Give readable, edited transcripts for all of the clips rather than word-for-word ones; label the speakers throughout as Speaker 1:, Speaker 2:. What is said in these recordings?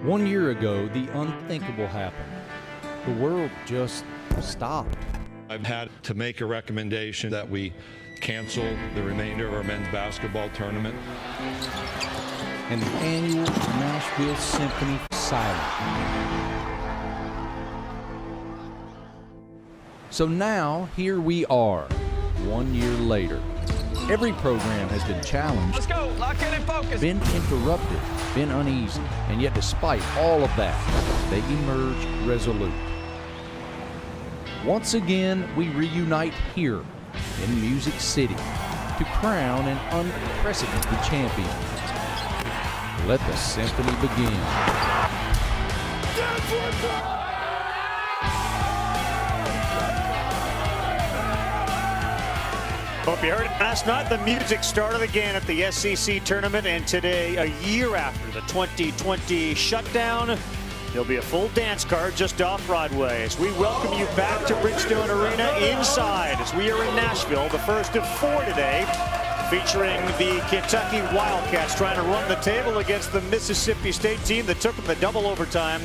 Speaker 1: 1 year ago, the unthinkable happened. The world just stopped.
Speaker 2: I've had to make a recommendation that we cancel the remainder of our men's basketball tournament.
Speaker 1: And the annual Nashville Symphony silent. So now, here we are, 1 year later. Every program has been challenged.
Speaker 3: Let's go, lock in and focus.
Speaker 1: Been interrupted, been uneasy, and yet despite all of that, they emerge resolute. Once again, we reunite here in Music City to crown an unprecedented champion. Let the symphony begin.
Speaker 4: Hope you heard it last night. The music started again at the SEC tournament, and today, a year after the 2020 shutdown, there'll be a full dance card just off Broadway as we welcome you back to Bridgestone Arena inside as we are in Nashville, the first of 4 today, featuring the Kentucky Wildcats trying to run the table against the Mississippi State team that took them to double overtime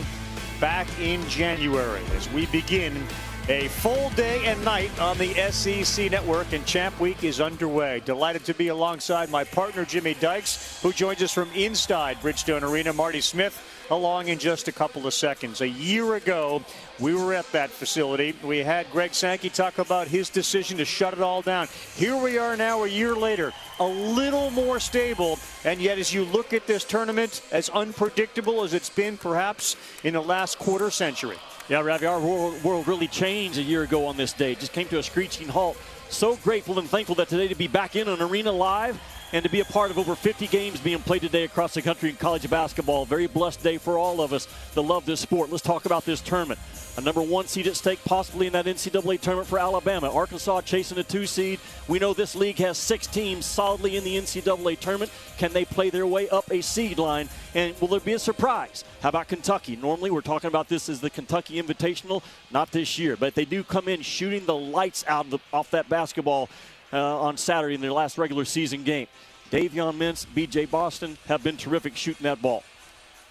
Speaker 4: back in January as we begin a full day and night on the SEC Network, and Champ Week is underway. Delighted to be alongside my partner, Jimmy Dykes, who joins us from inside Bridgestone Arena. Marty Smith along in just a couple of seconds. A year ago, we were at that facility. We had Greg Sankey talk about his decision to shut it all down. Here we are now a year later, a little more stable, and yet as you look at this tournament, as unpredictable as it's been perhaps in the last quarter century.
Speaker 5: Yeah, Ravi, our world really changed a year ago on this day. It just came to a screeching halt. So grateful and thankful that today to be back in an arena live and to be a part of over 50 games being played today across the country in college basketball. Very blessed day for all of us that love this sport. Let's talk about this tournament. A number 1 seed at stake possibly in that NCAA tournament for Alabama. Arkansas chasing a 2 seed. We know this league has 6 teams solidly in the NCAA tournament. Can they play their way up a seed line? And will there be a surprise? How about Kentucky? Normally we're talking about this as the Kentucky Invitational. Not this year, but they do come in shooting the lights out off that basketball on Saturday in their last regular season game. Davion Mintz, B.J. Boston have been terrific shooting that ball.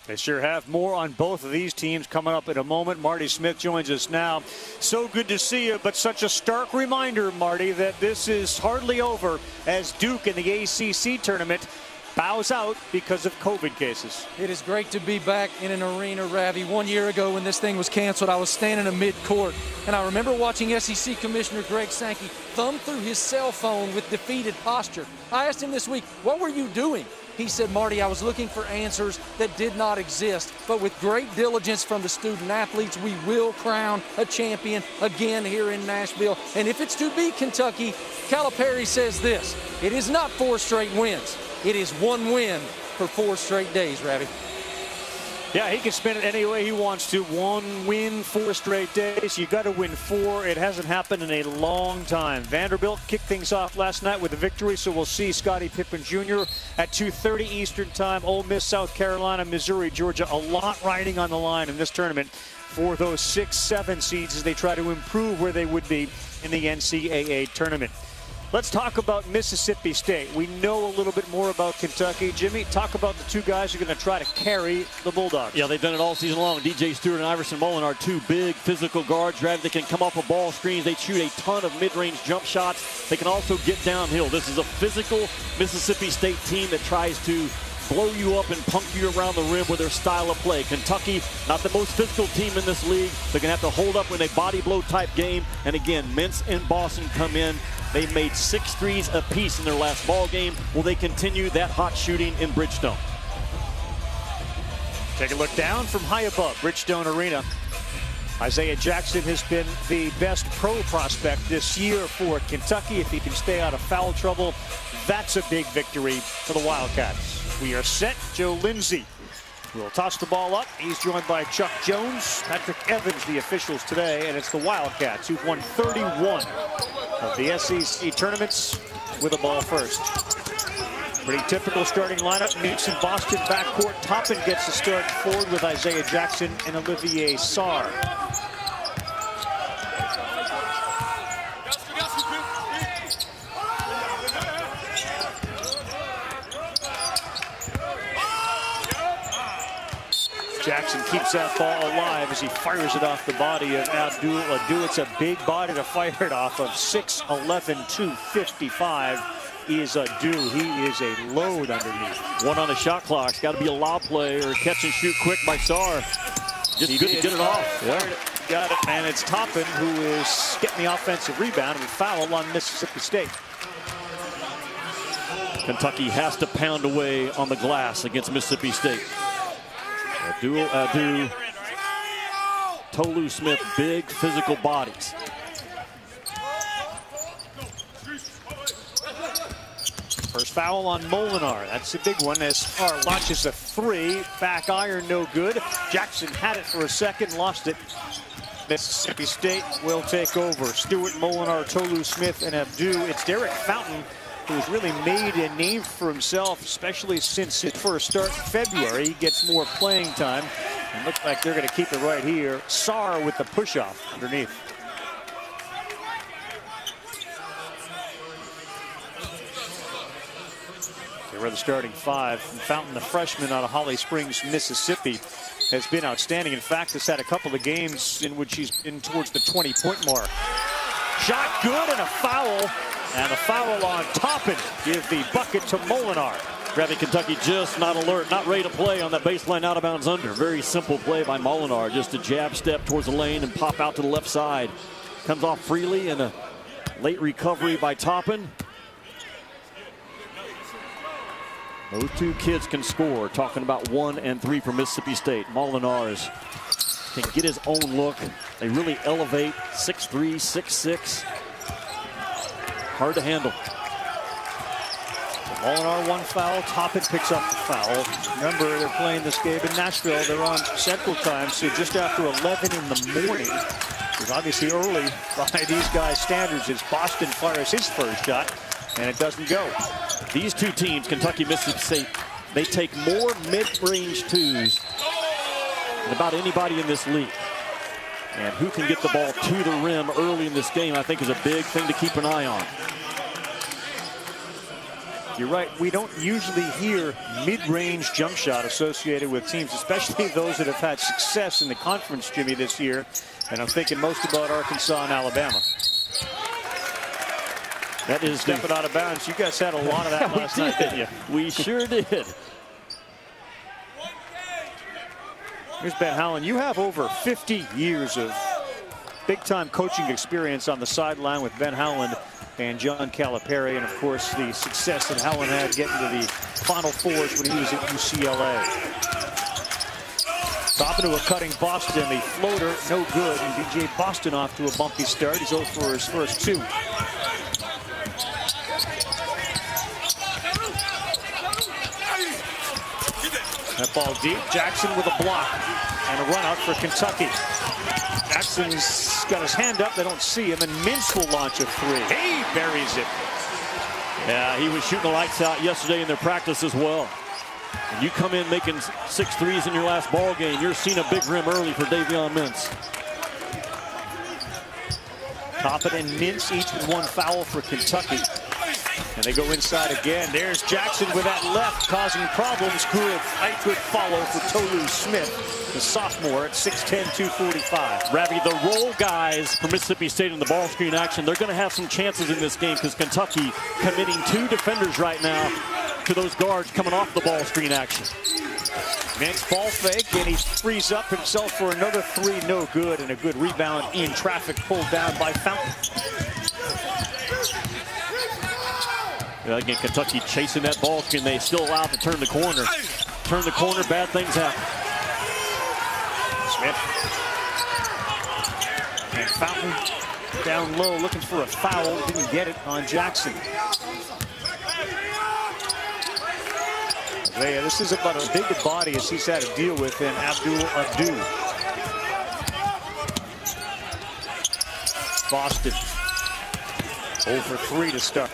Speaker 4: They sure have. More on both of these teams coming up in a moment. Marty Smith joins us now. So good to see you, but such a stark reminder, Marty, that this is hardly over as Duke in the ACC tournament bows out because of COVID cases.
Speaker 6: It is great to be back in an arena, Ravi. 1 year ago when this thing was canceled, I was standing in mid-court, and I remember watching SEC Commissioner Greg Sankey thumb through his cell phone with defeated posture. I asked him this week, what were you doing? He said, Marty, I was looking for answers that did not exist, but with great diligence from the student athletes, we will crown a champion again here in Nashville. And if it's to be Kentucky, Calipari says this, it is not 4 straight wins. It is 1 win for 4 straight days, Ravi.
Speaker 4: Yeah, he can spin it any way he wants to. 1 win, 4 straight days. You got to win 4. It hasn't happened in a long time. Vanderbilt kicked things off last night with a victory, so we'll see Scottie Pippen Jr. at 2:30 Eastern Time. Ole Miss, South Carolina, Missouri, Georgia. A lot riding on the line in this tournament for those 6-7 seeds as they try to improve where they would be in the NCAA tournament. Let's talk about Mississippi State. We know a little bit more about Kentucky. Jimmy, talk about the 2 guys who are going to try to carry the Bulldogs.
Speaker 5: Yeah, they've done it all season long. DJ Stewart and Iverson Mullen are 2 big physical guards. They can come off of ball screens. They shoot a ton of mid-range jump shots. They can also get downhill. This is a physical Mississippi State team that tries to blow you up and punk you around the rim with their style of play. Kentucky, not the most physical team in this league. They're going to have to hold up in a body blow type game. And again, Mintz and Boston come in. They made 6 threes apiece in their last ball game. Will they continue that hot shooting in Bridgestone?
Speaker 4: Take a look down from high above Bridgestone Arena. Isaiah Jackson has been the best pro prospect this year for Kentucky. If he can stay out of foul trouble, that's a big victory for the Wildcats. We are set. Joe Lindsey will toss the ball up. He's joined by Chuck Jones, Patrick Evans, the officials today, and it's the Wildcats who've won 31 of the SEC tournaments with the ball first. Pretty typical starting lineup. Mintz and Boston backcourt. Toppin gets the start forward with Isaiah Jackson and Olivier Sarr. Jackson keeps that ball alive as he fires it off the body of Abdul Adu. It's a big body to fire it off of. 6'11", 255 is Adu. He is a load underneath.
Speaker 5: One on the shot clock. It's got to be a lob play or catch and shoot quick by Sarr. Just good to get it off.
Speaker 4: Yeah. Got it, and it's Toppin who is getting the offensive rebound and foul on Mississippi State.
Speaker 5: Kentucky has to pound away on the glass against Mississippi State. Adu, Tolu Smith, big physical bodies.
Speaker 4: First foul on Molinar. That's a big one as Sarr launches a three. Back iron, no good. Jackson had it for a second, lost it. Mississippi State will take over. Stewart, Molinar, Tolu Smith, and Abdu. It's Derek Fountain who's really made a name for himself, especially since his first start in February. He gets more playing time. And looks like they're going to keep it right here. Sarr with the push-off underneath. They were the starting five. And Fountain, the freshman out of Holly Springs, Mississippi, has been outstanding. In fact, has had a couple of games in which he's been towards the 20-point mark. Shot good and a foul. And a foul on Toppin. Give the bucket to Molinar.
Speaker 5: Grabbing Kentucky just not alert, not ready to play on that baseline out of bounds under. Very simple play by Molinar. Just a jab step towards the lane and pop out to the left side. Comes off freely and a late recovery by Toppin. Those two kids can score. Talking about 1 and 3 for Mississippi State. Molinar's can get his own look. They really elevate. 6'3", 6'6". Hard to handle.
Speaker 4: Molinar one foul. Toppin picks up the foul. Remember, they're playing this game in Nashville. They're on Central Time, so just after 11 in the morning. It's obviously early by these guys' standards as Boston fires his first shot, and it doesn't go.
Speaker 5: These two teams, Kentucky, Mississippi State, they take more mid-range twos than about anybody in this league. And who can get the ball to the rim early in this game, I think, is a big thing to keep an eye on.
Speaker 4: You're right. We don't usually hear mid-range jump shot associated with teams, especially those that have had success in the conference, Jimmy, this year. And I'm thinking most about Arkansas and Alabama.
Speaker 5: That is
Speaker 4: stepping out of bounds. You guys had a lot of that last night, didn't you?
Speaker 5: We sure did.
Speaker 4: Here's Ben Howland. You have over 50 years of big-time coaching experience on the sideline with Ben Howland and John Calipari, and of course the success that Howland had getting to the Final Fours when he was at UCLA. Top into a cutting Boston. The floater, no good. And DJ Boston off to a bumpy start. He's 0 for his first 2. That ball deep. Jackson with a block and a run out for Kentucky. Jackson's got his hand up. They don't see him, and Mintz will launch a 3. He buries it.
Speaker 5: Yeah, he was shooting the lights out yesterday in their practice as well. And you come in making 6 threes in your last ball game, you're seeing a big rim early for Davion Mintz.
Speaker 4: Toppin and Mintz each with 1 foul for Kentucky. And they go inside again. There's Jackson with that left causing problems. Good follow for Tolu Smith, the sophomore at 6'10", 245.
Speaker 5: Ravi, the roll guys for Mississippi State in the ball screen action, they're going to have some chances in this game because Kentucky committing 2 defenders right now to those guards coming off the ball screen action.
Speaker 4: Mintz ball fake, and he frees up himself for another 3. No good, and a good rebound in traffic pulled down by Fountain.
Speaker 5: Again, Kentucky chasing that ball screen. They still allowed to turn the corner. Turn the corner, bad things happen.
Speaker 4: Smith. And Fountain down low looking for a foul. Didn't get it on Jackson. Yeah, this is about as big a body as he's had to deal with in Abdul Adu. Boston 0 for 3 to start.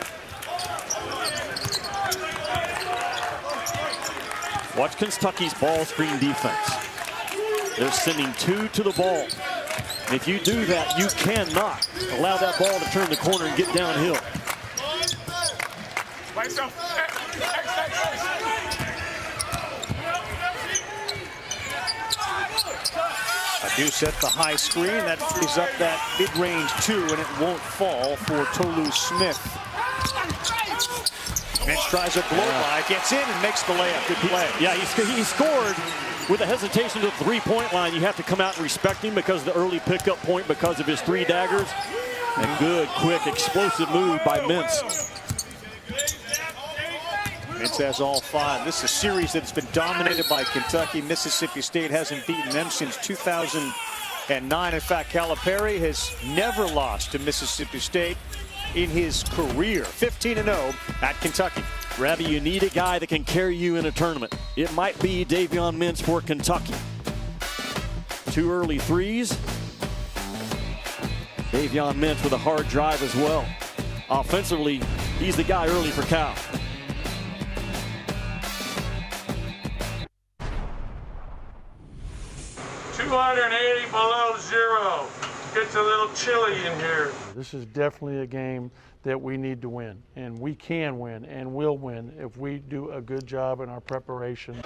Speaker 5: Watch Kentucky's ball screen defense. They're sending 2 to the ball. And if you do that, you cannot allow that ball to turn the corner and get downhill.
Speaker 4: Deuce at the high screen. That frees up that mid-range 2, and it won't fall for Tolu Smith. Mintz tries a blow by, gets in and makes the layup. Good play.
Speaker 5: Yeah, he scored with a hesitation to the three-point line. You have to come out and respect him because of the early pickup point, because of his 3 daggers. And good, quick, explosive move by Mintz.
Speaker 4: Mintz has all 5. This is a series that's been dominated by Kentucky. Mississippi State hasn't beaten them since 2009. In fact, Calipari has never lost to Mississippi State in his career. 15-0 at Kentucky.
Speaker 5: Ravi, you need a guy that can carry you in a tournament. It might be Davion Mintz for Kentucky. 2 early threes. Davion Mintz with a hard drive as well. Offensively, he's the guy early for Cal.
Speaker 3: $280 below zero. Gets a little chilly in here.
Speaker 7: This is definitely a game that we need to win, and we can win and will win if we do a good job in our preparation.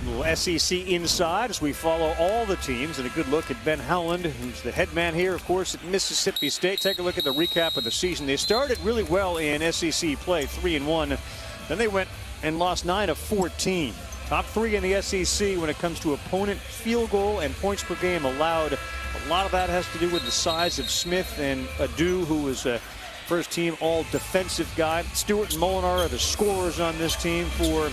Speaker 4: Little SEC inside as we follow all the teams, and a good look at Ben Howland, who's the head man here, of course, at Mississippi State. Take a look at the recap of the season. They started really well in SEC play, 3-1. Then they went and lost 9 of 14. Top 3 in the SEC when it comes to opponent field goal and points per game allowed. A lot of that has to do with the size of Smith and Adu, who was a first-team all-defensive guy. Stewart and Molinar are the scorers on this team for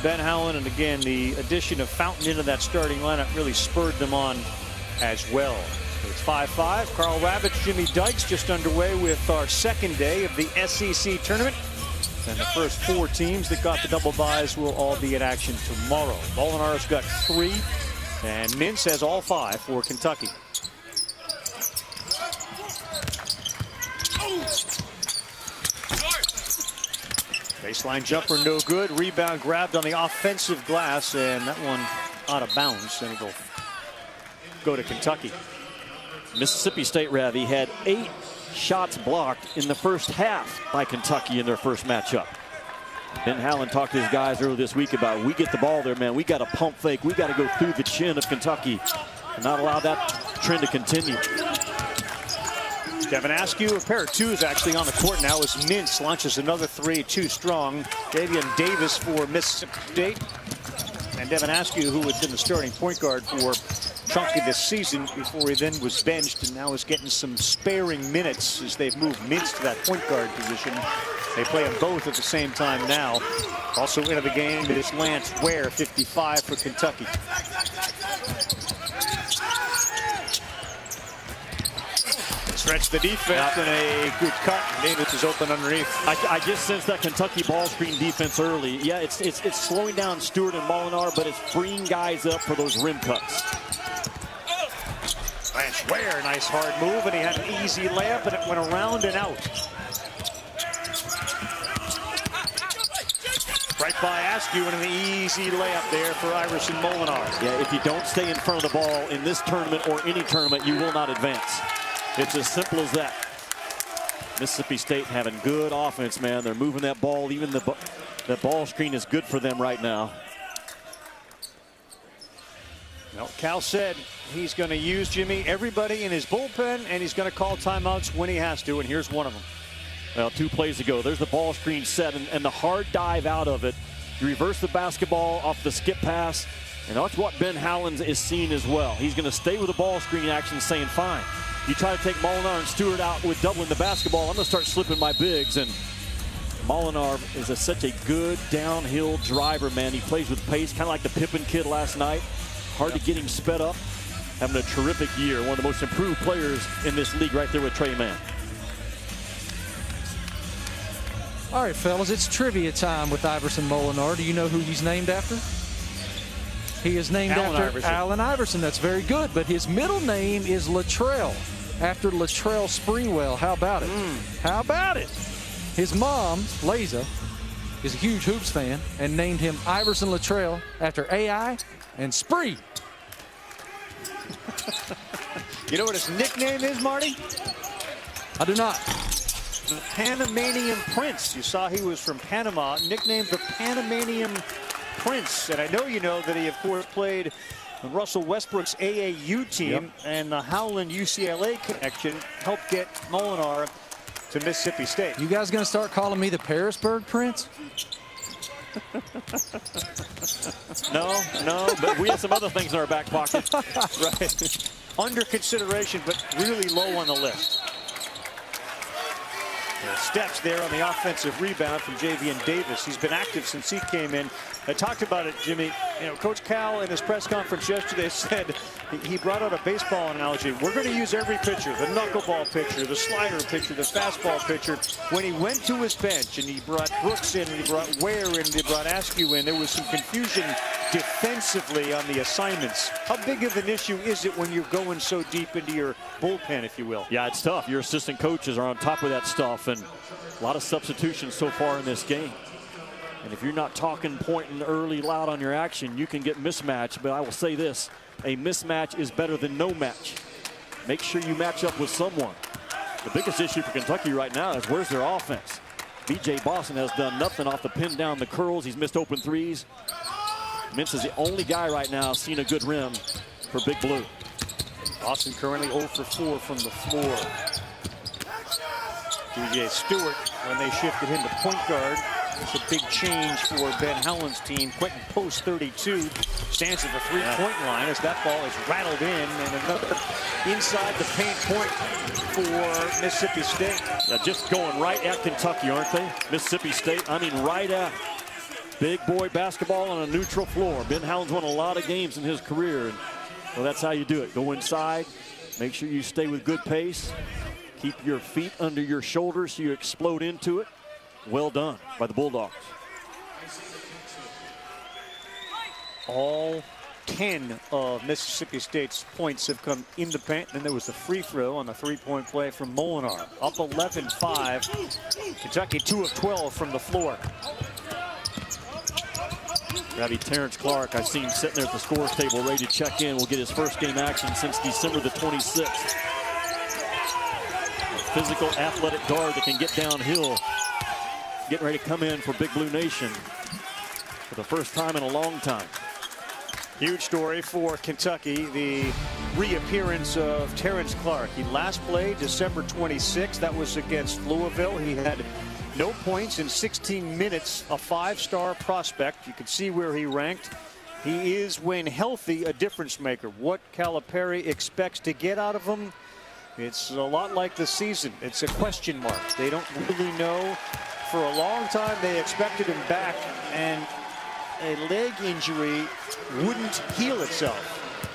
Speaker 4: Ben Howland. And again, the addition of Fountain into that starting lineup really spurred them on as well. So it's 5-5. Carl Ravitch, Jimmy Dykes just underway with our second day of the SEC tournament. And the first 4 teams that got the double byes will all be in action tomorrow. Molinar's got 3, and Mintz has all 5 for Kentucky. Baseline jumper no good. Rebound grabbed on the offensive glass, and that one out of bounds, and it'll go to Kentucky.
Speaker 5: Mississippi State, Ravi, had 8 shots blocked in the first half by Kentucky in their first matchup. Ben Howland talked to his guys earlier this week about, we get the ball there, man, we got to pump fake, we got to go through the chin of Kentucky and not allow that trend to continue.
Speaker 4: Devin Askew, a pair of 2s actually on the court now as Mintz launches another 3, too strong. Davion Davis for Mississippi State. And Devin Askew, who had been the starting point guard for chunk of this season before he then was benched and now is getting some sparing minutes as they've moved Mintz to that point guard position. They play them both at the same time now. Also into the game is Lance Ware, 55 for Kentucky. Stretch the defense and a good cut. Davis is open underneath.
Speaker 5: I just sense that Kentucky ball screen defense early. Yeah, it's slowing down Stewart and Molinar, but it's freeing guys up for those rim cuts.
Speaker 4: Lance Ware, nice hard move, and he had an easy layup, and it went around and out. Right by Askew, and an easy layup there for Iverson Molinar.
Speaker 5: Yeah, if you don't stay in front of the ball in this tournament or any tournament, you will not advance. It's as simple as that. Mississippi State having good offense, man. They're moving that ball. Even the ball screen is good for them right now.
Speaker 4: Well, Cal said he's going to use, Jimmy, everybody in his bullpen, and he's going to call timeouts when he has to, and here's one of them.
Speaker 5: Well, 2 plays ago, there's the ball screen set, and the hard dive out of it. You reverse the basketball off the skip pass, and that's what Ben Howland is seeing as well. He's going to stay with the ball screen action, saying, fine. You try to take Molinar and Stewart out with doubling the basketball, I'm going to start slipping my bigs. And Molinar is such a good downhill driver, man. He plays with pace, kind of like the Pippen kid last night. Hard to get him sped up. Having a terrific year. One of the most improved players in this league right there with Trey Mann.
Speaker 6: All right, fellas, it's trivia time with Iverson Molinar. Do you know who he's named after? He is named after Allen Iverson. That's very good, but his middle name is Latrell, after Latrell Sprewell. How about it? How about it? His mom, Laza, is a huge hoops fan and named him Iverson Latrell after AI and Spree.
Speaker 4: You know what his nickname is, Marty?
Speaker 6: I do not.
Speaker 4: the Panamanian Prince. You saw he was from Panama, nicknamed the Panamanian Prince. And I know you know that he, of course, played on Russell Westbrook's AAU team, and the Howland UCLA connection helped get Molinar to Mississippi State.
Speaker 6: You guys going to start calling me the Parisburg Prince?
Speaker 5: No, but we have some other things in our back pocket.
Speaker 4: Right. Under consideration, but really low on the list. Steps there on the offensive rebound from Javian Davis. He's been active since he came in. I talked about it, Jimmy. You know, Coach Cal in his press conference yesterday said he brought out a baseball analogy. We're going to use every pitcher, the knuckleball pitcher, the slider pitcher, the fastball pitcher. When he went to his bench and he brought Brooks in, and he brought Ware in, and he brought Askew in, there was some confusion defensively on the assignments. How big of an issue is it when you're going so deep into your bullpen, if you will?
Speaker 5: Yeah, it's tough. Your assistant coaches are on top of that stuff, and a lot of substitutions so far in this game. And if you're not talking, pointing early, loud on your action, you can get mismatched. But I will say this, a mismatch is better than no match. Make sure you match up with someone. The biggest issue for Kentucky right now is where's their offense? B.J. Boston has done nothing off the pin down the curls. He's missed open threes. Mintz is the only guy right now seeing a good rim for Big Blue.
Speaker 4: Boston currently 0 for 4 from the floor. DJ Stewart, when they shifted him to point guard, it's a big change for Ben Howland's team. Quentin Post, 32, stands at the three-point line as that ball is rattled in, and another inside the paint point for Mississippi State.
Speaker 5: Yeah, just going right at Kentucky, aren't they? Mississippi State, I mean right at. Big boy basketball on a neutral floor. Ben Howland's won a lot of games in his career, and well, that's how you do it. Go inside, make sure you stay with good pace, keep your feet under your shoulders so you explode into it. Well done by the Bulldogs.
Speaker 4: All 10 of Mississippi State's points have come in the paint. Then there was the free throw on the three-point play from Molinar. Up 11-5. Kentucky 2 of 12 from the floor.
Speaker 5: Grabby Terrence Clarke, I've seen him sitting there at the scores table ready to check in. Will get his first game action since December the 26th. A physical, athletic guard that can get downhill. Getting ready to come in for Big Blue Nation for the first time in a long time.
Speaker 4: Huge story for Kentucky, the reappearance of Terrence Clarke. He last played December 26th. That was against Louisville. He had no points in 16 minutes, a five-star prospect. You can see where he ranked. He is, when healthy, a difference maker. What Calipari expects to get out of him, it's a lot like the season. It's a question mark. They don't really know. For a long time, they expected him back, and a leg injury wouldn't heal itself.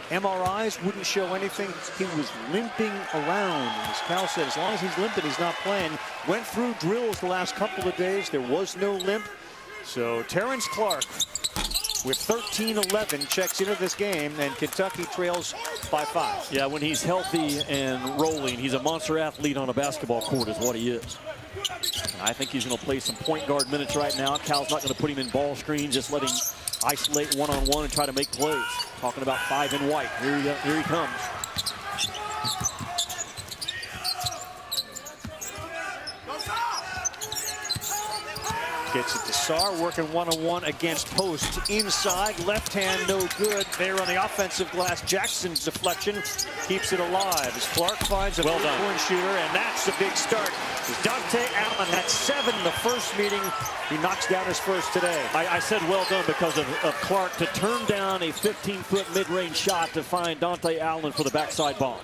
Speaker 4: MRIs wouldn't show anything. He was limping around. As Cal said, as long as he's limping, he's not playing. Went through drills the last couple of days. There was no limp. So Terrence Clarke, with 13-11, checks into this game, and Kentucky trails by 5.
Speaker 5: Yeah, when he's healthy and rolling, he's a monster athlete on a basketball court is what he is. I think he's going to play some point guard minutes right now. Cal's not going to put him in ball screen, just let him isolate one-on-one and try to make plays. Talking about 5 in white. Here he comes.
Speaker 4: Gets it to Sarr, working one-on-one against Post. Inside, left hand, no good. There on the offensive glass, Jackson's deflection keeps it alive as Clarke finds a three-point shooter, and that's a big start. Dante Allen had 7 the first meeting. He knocks down his first today.
Speaker 5: I said well done because of Clarke to turn down a 15-foot mid-range shot to find Dante Allen for the backside bomb.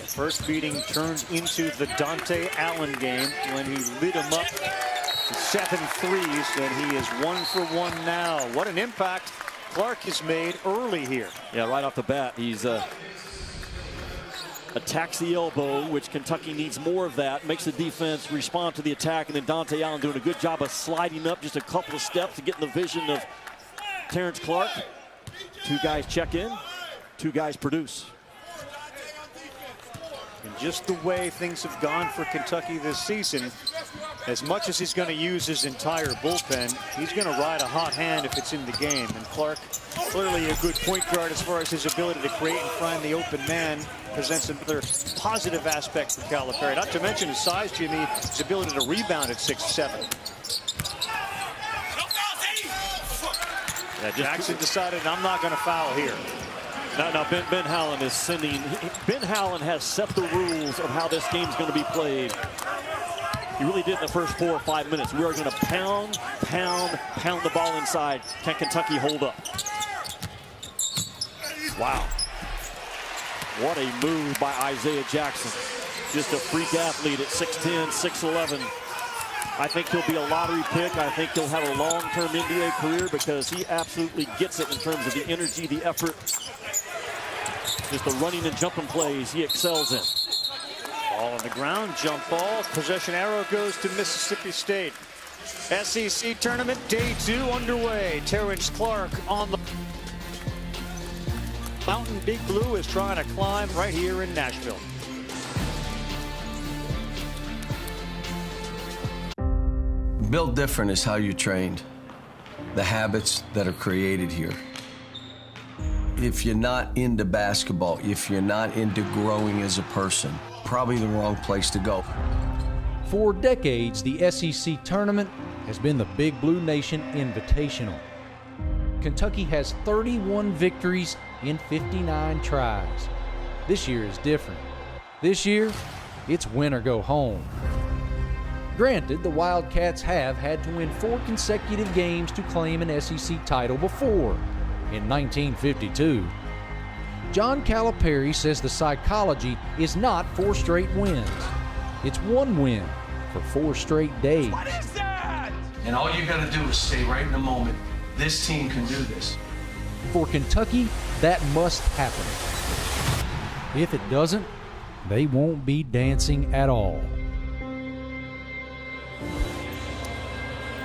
Speaker 4: First beating turned into the Dante Allen game when he lit him up to 7 threes, and he is 1 for 1 now. What an impact Clarke has made early here.
Speaker 5: Yeah, right off the bat, he's attacks the elbow, which Kentucky needs more of that. Makes the defense respond to the attack, and then Dante Allen doing a good job of sliding up just a couple of steps to get in the vision of Terrence Clarke. 2 guys check in, 2 guys produce.
Speaker 4: And just the way things have gone for Kentucky this season, as much as he's going to use his entire bullpen, he's going to ride a hot hand if it's in the game. And Clarke, clearly a good point guard as far as his ability to create and find the open man. presents another positive aspect for Calipari. Not to mention his size, Jimmy, his ability to rebound at 6'7".
Speaker 5: Yeah,
Speaker 4: Jackson decided, I'm not going to foul here.
Speaker 5: Now Ben Howland is sending. Ben Howland has set the rules of how this game's going to be played. He really did in the first 4 or 5 minutes. We are going to pound the ball inside. Can Kentucky hold up? Wow. What a move by Isaiah Jackson. Just a freak athlete at 6'10", 6'11". I think he'll be a lottery pick. I think he'll have a long-term NBA career because he absolutely gets it in terms of the energy, the effort. Just the running and jumping plays he excels in.
Speaker 4: Ball on the ground, jump ball. Possession arrow goes to Mississippi State. SEC tournament day 2 underway. Terrence Clarke on the mountain. Big Blue is trying to climb right here in Nashville.
Speaker 8: Built different is how you trained. The habits that are created here. If you're not into basketball, if you're not into growing as a person, probably the wrong place to go.
Speaker 1: For decades, the SEC tournament has been the Big Blue Nation Invitational. Kentucky has 31 victories in 59 tries. This year is different. This year, it's win or go home. Granted, the Wildcats have had to win 4 consecutive games to claim an SEC title before, in 1952. John Calipari says the psychology is not 4 straight wins. It's 1 win for 4 straight days.
Speaker 8: What is that? And all you got to do is stay right in the moment. This team can do this.
Speaker 1: For Kentucky, that must happen. If it doesn't, they won't be dancing at all.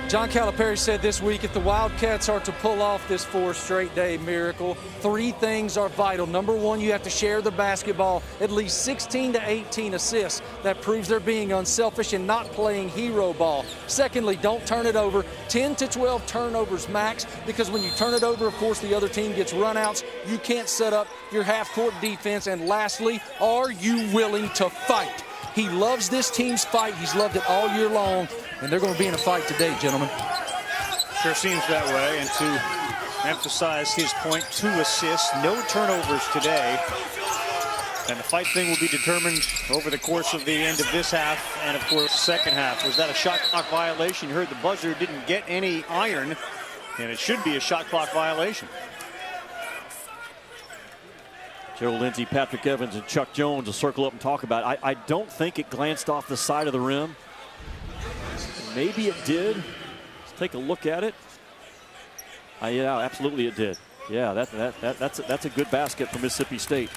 Speaker 6: John Calipari said this week, if the Wildcats are to pull off this 4 straight day miracle, 3 things are vital. Number 1, you have to share the basketball, at least 16 to 18 assists. That proves they're being unselfish and not playing hero ball. Secondly, don't turn it over. 10 to 12 turnovers max, because when you turn it over, of course, the other team gets runouts. You can't set up your half-court defense. And lastly, are you willing to fight? He loves this team's fight. He's loved it all year long. And they're going to be in a fight today, gentlemen.
Speaker 4: Sure seems that way. And to emphasize his point, 2 assists, no turnovers today. And the fight thing will be determined over the course of the end of this half and, of course, the second half. Was that a shot clock violation? You heard the buzzer didn't get any iron, and it should be a shot clock violation.
Speaker 5: Gerald Lindsey, Patrick Evans, and Chuck Jones will circle up and talk about it. I don't think it glanced off the side of the rim. Maybe it did. Let's take a look at it. Yeah, absolutely it did. Yeah, that's a good basket for Mississippi State.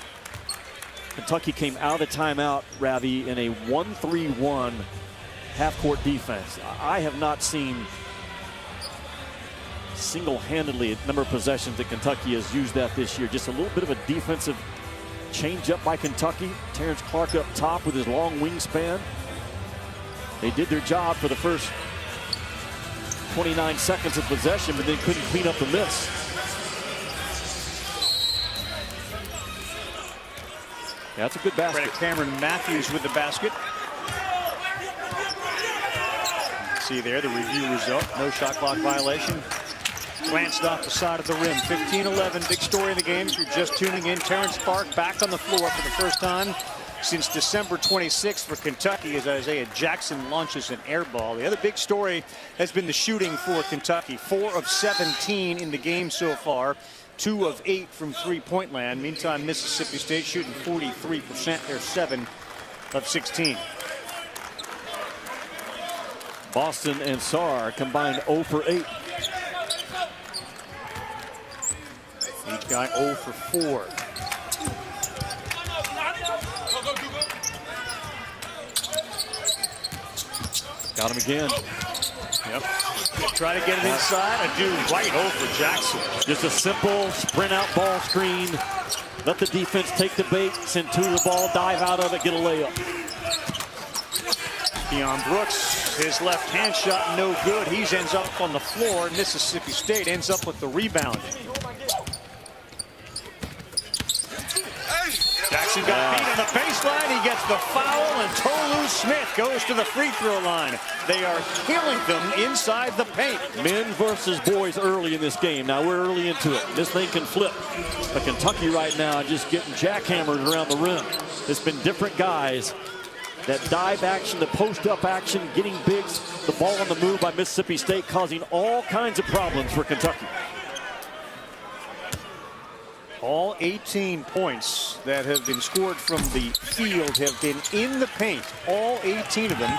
Speaker 5: Kentucky came out of the timeout, Ravi, in a 1-3-1 half-court defense. I have not seen single-handedly a number of possessions that Kentucky has used that this year. Just a little bit of a defensive change-up by Kentucky. Terrence Clarke up top with his long wingspan. They did their job for the first 29 seconds of possession, but then couldn't clean up the miss. Yeah, that's a good basket.
Speaker 4: Credit Cameron Matthews with the basket. See there the review result. No shot clock violation. Glanced off the side of the rim. 15-11, big story in the game. If you're just tuning in, Terrence Clarke back on the floor for the first time since December 26th for Kentucky as Isaiah Jackson launches an air ball. The other big story has been the shooting for Kentucky. 4 of 17 in the game so far. 2 of 8 from three-point land. Meantime, Mississippi State shooting 43%. They're 7 of 16.
Speaker 5: Boston and Sarr combined 0 for 8.
Speaker 4: Each guy 0 for 4.
Speaker 5: Got him again.
Speaker 4: Yep. Try to get it inside. A dude right over Jackson.
Speaker 5: Just a simple sprint out ball screen. Let the defense take the bait, send 2 to the ball, dive out of it, get a layup.
Speaker 4: Deion Brooks, his left hand shot no good. He ends up on the floor. Mississippi State ends up with the rebound. Jackson He got beat on the baseline. He gets the foul, and Tolu Smith goes to the free throw line. They are killing them inside the paint.
Speaker 5: Men versus boys early in this game. Now we're early into it. This thing can flip. But Kentucky right now just getting jackhammered around the rim. It's been different guys. That dive action, the post-up action, getting bigs, the ball on the move by Mississippi State, causing all kinds of problems for Kentucky.
Speaker 4: All 18 points that have been scored from the field have been in the paint. All 18 of them.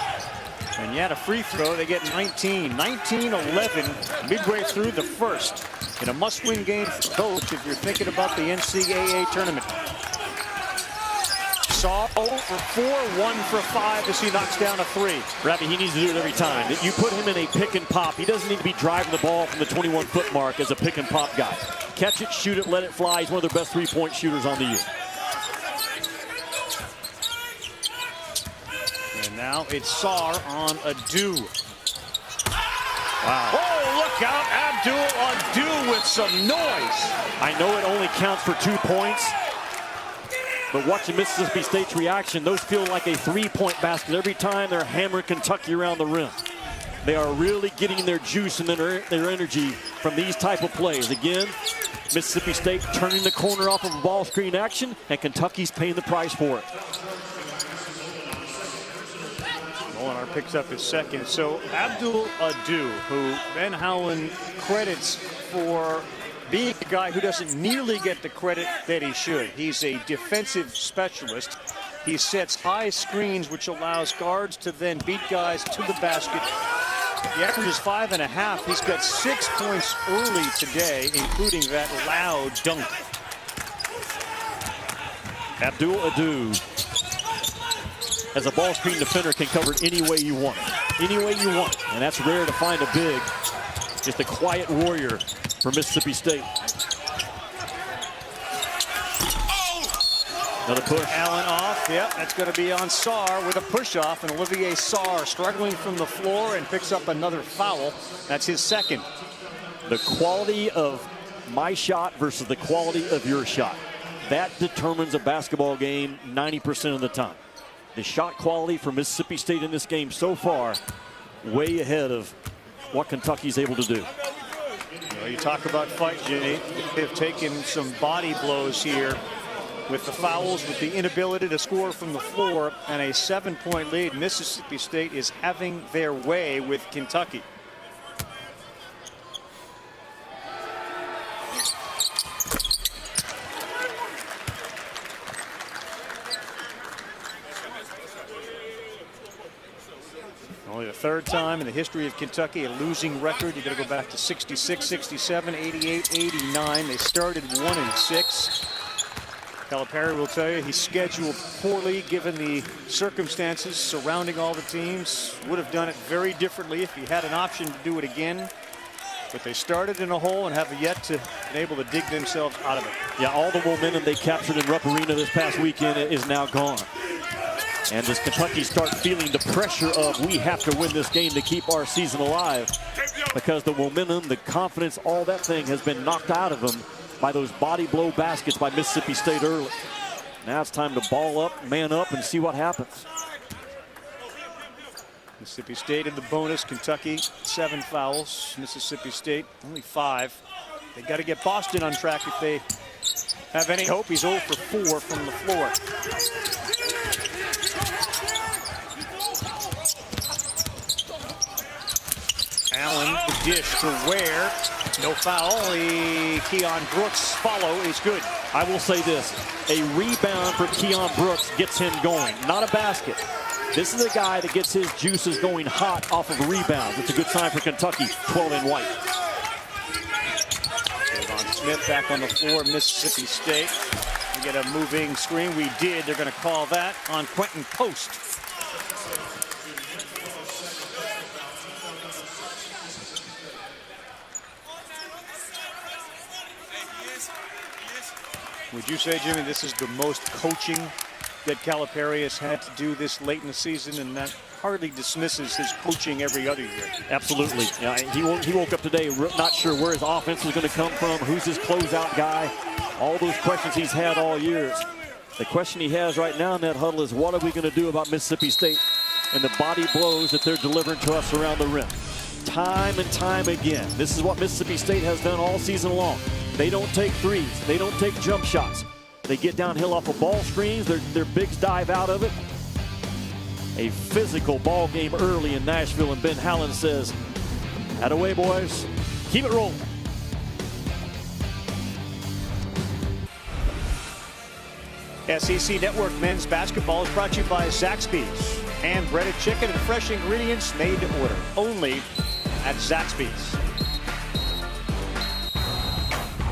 Speaker 4: And yet a free throw, they get 19. 19-11 midway through the first. In a must-win game for coach if you're thinking about the NCAA tournament. Sarr 0 for 4, 1 for 5 as he knocks down a 3.
Speaker 5: Ravi, he needs to do it every time. You put him in a pick and pop. He doesn't need to be driving the ball from the 21-foot mark as a pick and pop guy. Catch it, shoot it, let it fly. He's one of their best three-point shooters on the year.
Speaker 4: And now it's Sarr on Adu. Wow. Oh, look out. Abdul Adu with some noise.
Speaker 5: I know it only counts for 2 points. But watching Mississippi State's reaction, those feel like a three-point basket every time they're hammering Kentucky around the rim. They are really getting their juice and their energy from these type of plays. Again, Mississippi State turning the corner off of a ball screen action, and Kentucky's paying the price for it.
Speaker 4: Molinar picks up his second. So Abdul Adu, who Ben Howland credits for being a guy who doesn't nearly get the credit that he should. He's a defensive specialist. He sets high screens, which allows guards to then beat guys to the basket. The average is 5.5. He's got 6 points early today, including that loud dunk.
Speaker 5: Abdul Adu, as a ball screen defender, can cover it any way you want. Any way you want. And that's rare to find a big. Just a quiet warrior for Mississippi State. Another push.
Speaker 4: Allen off. Yep, that's going to be on Sarr with a push-off. And Olivier Sarr struggling from the floor and picks up another foul. That's his second.
Speaker 5: The quality of my shot versus the quality of your shot. That determines a basketball game 90% of the time. The shot quality for Mississippi State in this game so far, way ahead of what Kentucky's able to do.
Speaker 4: Well, you talk about fight, Jimmy. They've taken some body blows here with the fouls, with the inability to score from the floor, and a 7-point lead. Mississippi State is having their way with Kentucky. Only the third time in the history of Kentucky a losing record. You got to go back to 66, 67, 88, 89. They started 1-6. Calipari will tell you he scheduled poorly given the circumstances surrounding all the teams. Would have done it very differently if he had an option to do it again. But they started in a hole and have yet to be able to dig themselves out of it.
Speaker 5: Yeah, all the momentum they captured in Rupp Arena this past weekend is now gone. And does Kentucky start feeling the pressure of we have to win this game to keep our season alive? Because the momentum, the confidence, all that thing has been knocked out of them by those body blow baskets by Mississippi State early. Now it's time to ball up, man up, and see what happens.
Speaker 4: Mississippi State in the bonus. Kentucky 7 fouls. Mississippi State only 5. They got to get Boston on track if they have any hope. He's 0 for 4 from the floor. Allen, the dish to Ware. No foul. Keon Brooks follow is good.
Speaker 5: I will say this. A rebound for Keon Brooks gets him going. Not a basket. This is a guy that gets his juices going hot off of rebounds. It's a good sign for Kentucky, 12 in white.
Speaker 4: Javon Smith back on the floor, Mississippi State. We get a moving screen. We did. They're going to call that on Quentin Post. Would you say, Jimmy, this is the most coaching that Calipari has had to do this late in the season, and that hardly dismisses his coaching every other year?
Speaker 5: Absolutely. Yeah, he woke up today not sure where his offense was going to come from, who's his closeout guy, all those questions he's had all years. The question he has right now in that huddle is, what are we going to do about Mississippi State and the body blows that they're delivering to us around the rim? Time and time again. This is what Mississippi State has done all season long. They don't take threes. They don't take jump shots. They get downhill off of ball screens. Their bigs dive out of it. A physical ball game early in Nashville, and Ben Howland says, "Atta-way, boys. Keep it rolling."
Speaker 4: SEC Network men's basketball is brought to you by Zaxby's. Hand-breaded chicken and fresh ingredients made to order. Only at Zaxby's.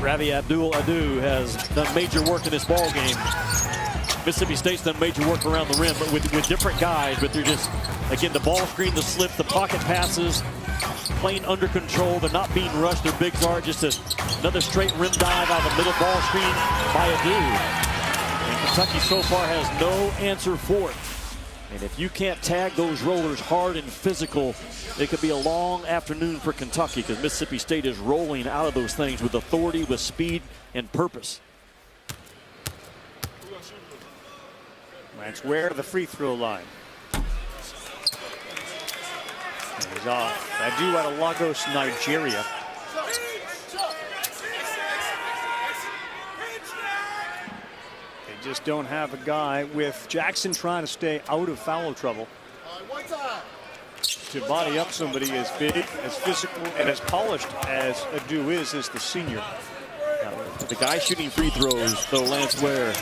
Speaker 5: Ravi Abdul-Adu has done major work in this ball game. Mississippi State's done major work around the rim, but with different guys. But they're just, again, the ball screen, the slip, the pocket passes, playing under control. They're not being rushed. Their bigs are just another straight rim dive out of the middle ball screen by Adu. And Kentucky so far has no answer for it. And if you can't tag those rollers hard and physical, it could be a long afternoon for Kentucky, because Mississippi State is rolling out of those things with authority, with speed, and purpose.
Speaker 4: That's Ware to the free throw line. And he's off. Adu out of Lagos, Nigeria. Just don't have a guy with Jackson trying to stay out of foul trouble. To body up somebody as big, as physical, and as polished as Adu is the senior.
Speaker 5: Now, the guy shooting free throws, though, Lance Ware,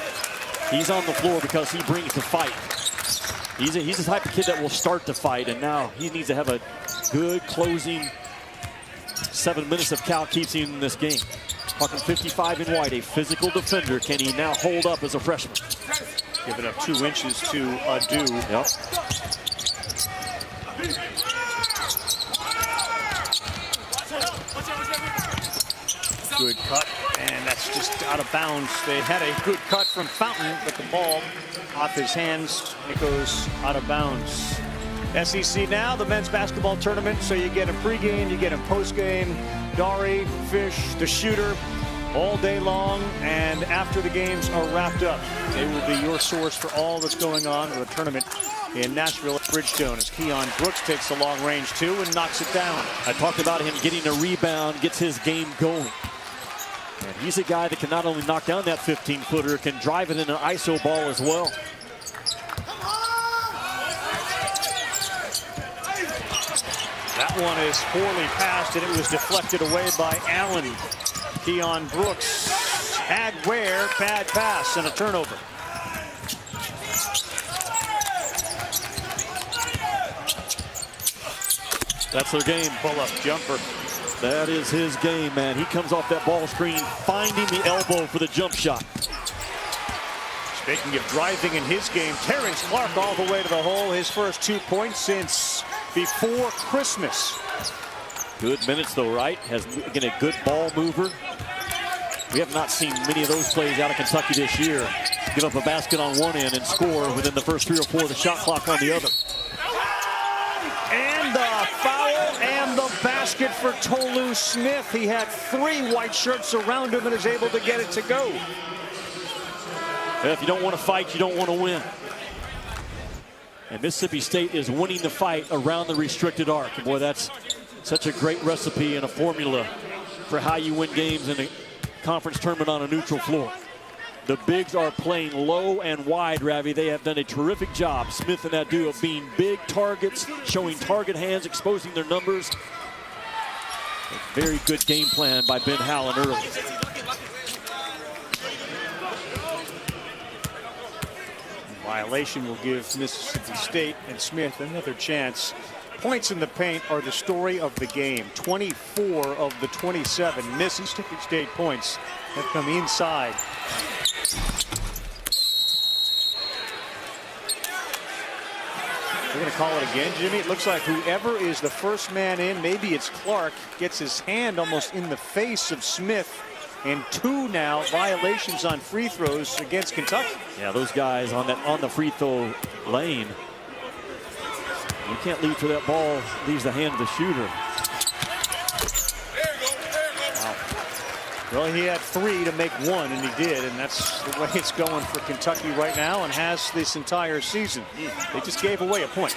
Speaker 5: he's on the floor because he brings the fight. He's the type of kid that will start the fight, and now he needs to have a good closing 7 minutes if Cal keeps him in this game. Talking 55 in white, a physical defender. Can he now hold up as a freshman?
Speaker 4: Giving up 2 inches to Adu.
Speaker 5: Yep.
Speaker 4: Good cut, and that's just out of bounds. They had a good cut from Fountain, but the ball off his hands, it goes out of bounds. SEC now, the men's basketball tournament, so you get a pregame, you get a postgame. Dari, Fish, the shooter, all day long, and after the games are wrapped up, they will be your source for all that's going on with the tournament in Nashville at Bridgestone, as Keon Brooks takes the long range 2 and knocks it down.
Speaker 5: I talked about him getting a rebound, gets his game going. And he's a guy that can not only knock down that 15-footer, can drive it in an ISO ball as well.
Speaker 4: That one is poorly passed, and it was deflected away by Allen. Keon Brooks had Ware, bad pass, and a turnover.
Speaker 5: That's their game.
Speaker 4: Pull-up jumper.
Speaker 5: That is his game, man. He comes off that ball screen, finding the elbow for the jump shot.
Speaker 4: Speaking of driving in his game, Terrence Clarke all the way to the hole. His first 2 points since before Christmas.
Speaker 5: Good minutes, though, right? Has, again, a good ball mover. We have not seen many of those plays out of Kentucky this year. Give up a basket on one end and score within the first 3 or 4 of the shot clock on the other.
Speaker 4: And the foul and the basket for Tolu Smith. He had 3 white shirts around him and is able to get it to go.
Speaker 5: If you don't want to fight, you don't want to win. And Mississippi State is winning the fight around the restricted arc. And boy, that's such a great recipe and a formula for how you win games in a conference tournament on a neutral floor. The bigs are playing low and wide, Ravi. They have done a terrific job, Smith and Adu, of being big targets, showing target hands, exposing their numbers. A very good game plan by Ben Howland early.
Speaker 4: Violation will give Mississippi State and Smith another chance. Points in the paint are the story of the game. 24 of the 27 Mississippi State points have come inside. We're going to call it again, Jimmy. It looks like whoever is the first man in, maybe it's Clarke, gets his hand almost in the face of Smith. And 2 now violations on free throws against Kentucky.
Speaker 5: Yeah, those guys on the free throw lane. You can't leave for that ball, leaves the hand of the shooter.
Speaker 4: Well, he had 3 to make 1, and he did, and that's the way it's going for Kentucky right now and has this entire season. They just gave away a point.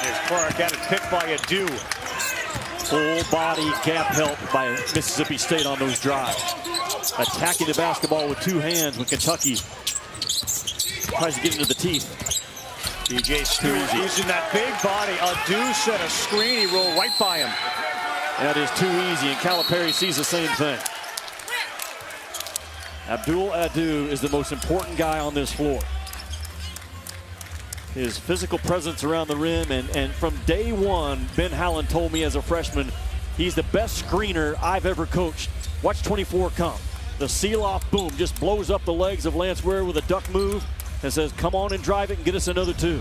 Speaker 4: Here's Clarke, got it picked by Adu.
Speaker 5: Full body gap help by Mississippi State on those drives. Attacking the basketball with 2 hands when Kentucky tries to get into the teeth.
Speaker 4: DJ Stewart using that big body. Adu set a screen. He rolled right by him.
Speaker 5: That is too easy, and Calipari sees the same thing. Abdul Adu is the most important guy on this floor. His physical presence around the rim, and from day one, Ben Hallen told me as a freshman, he's the best screener I've ever coached. Watch 24 come. The seal-off, boom, just blows up the legs of Lance Ware with a duck move and says, come on and drive it and get us another 2.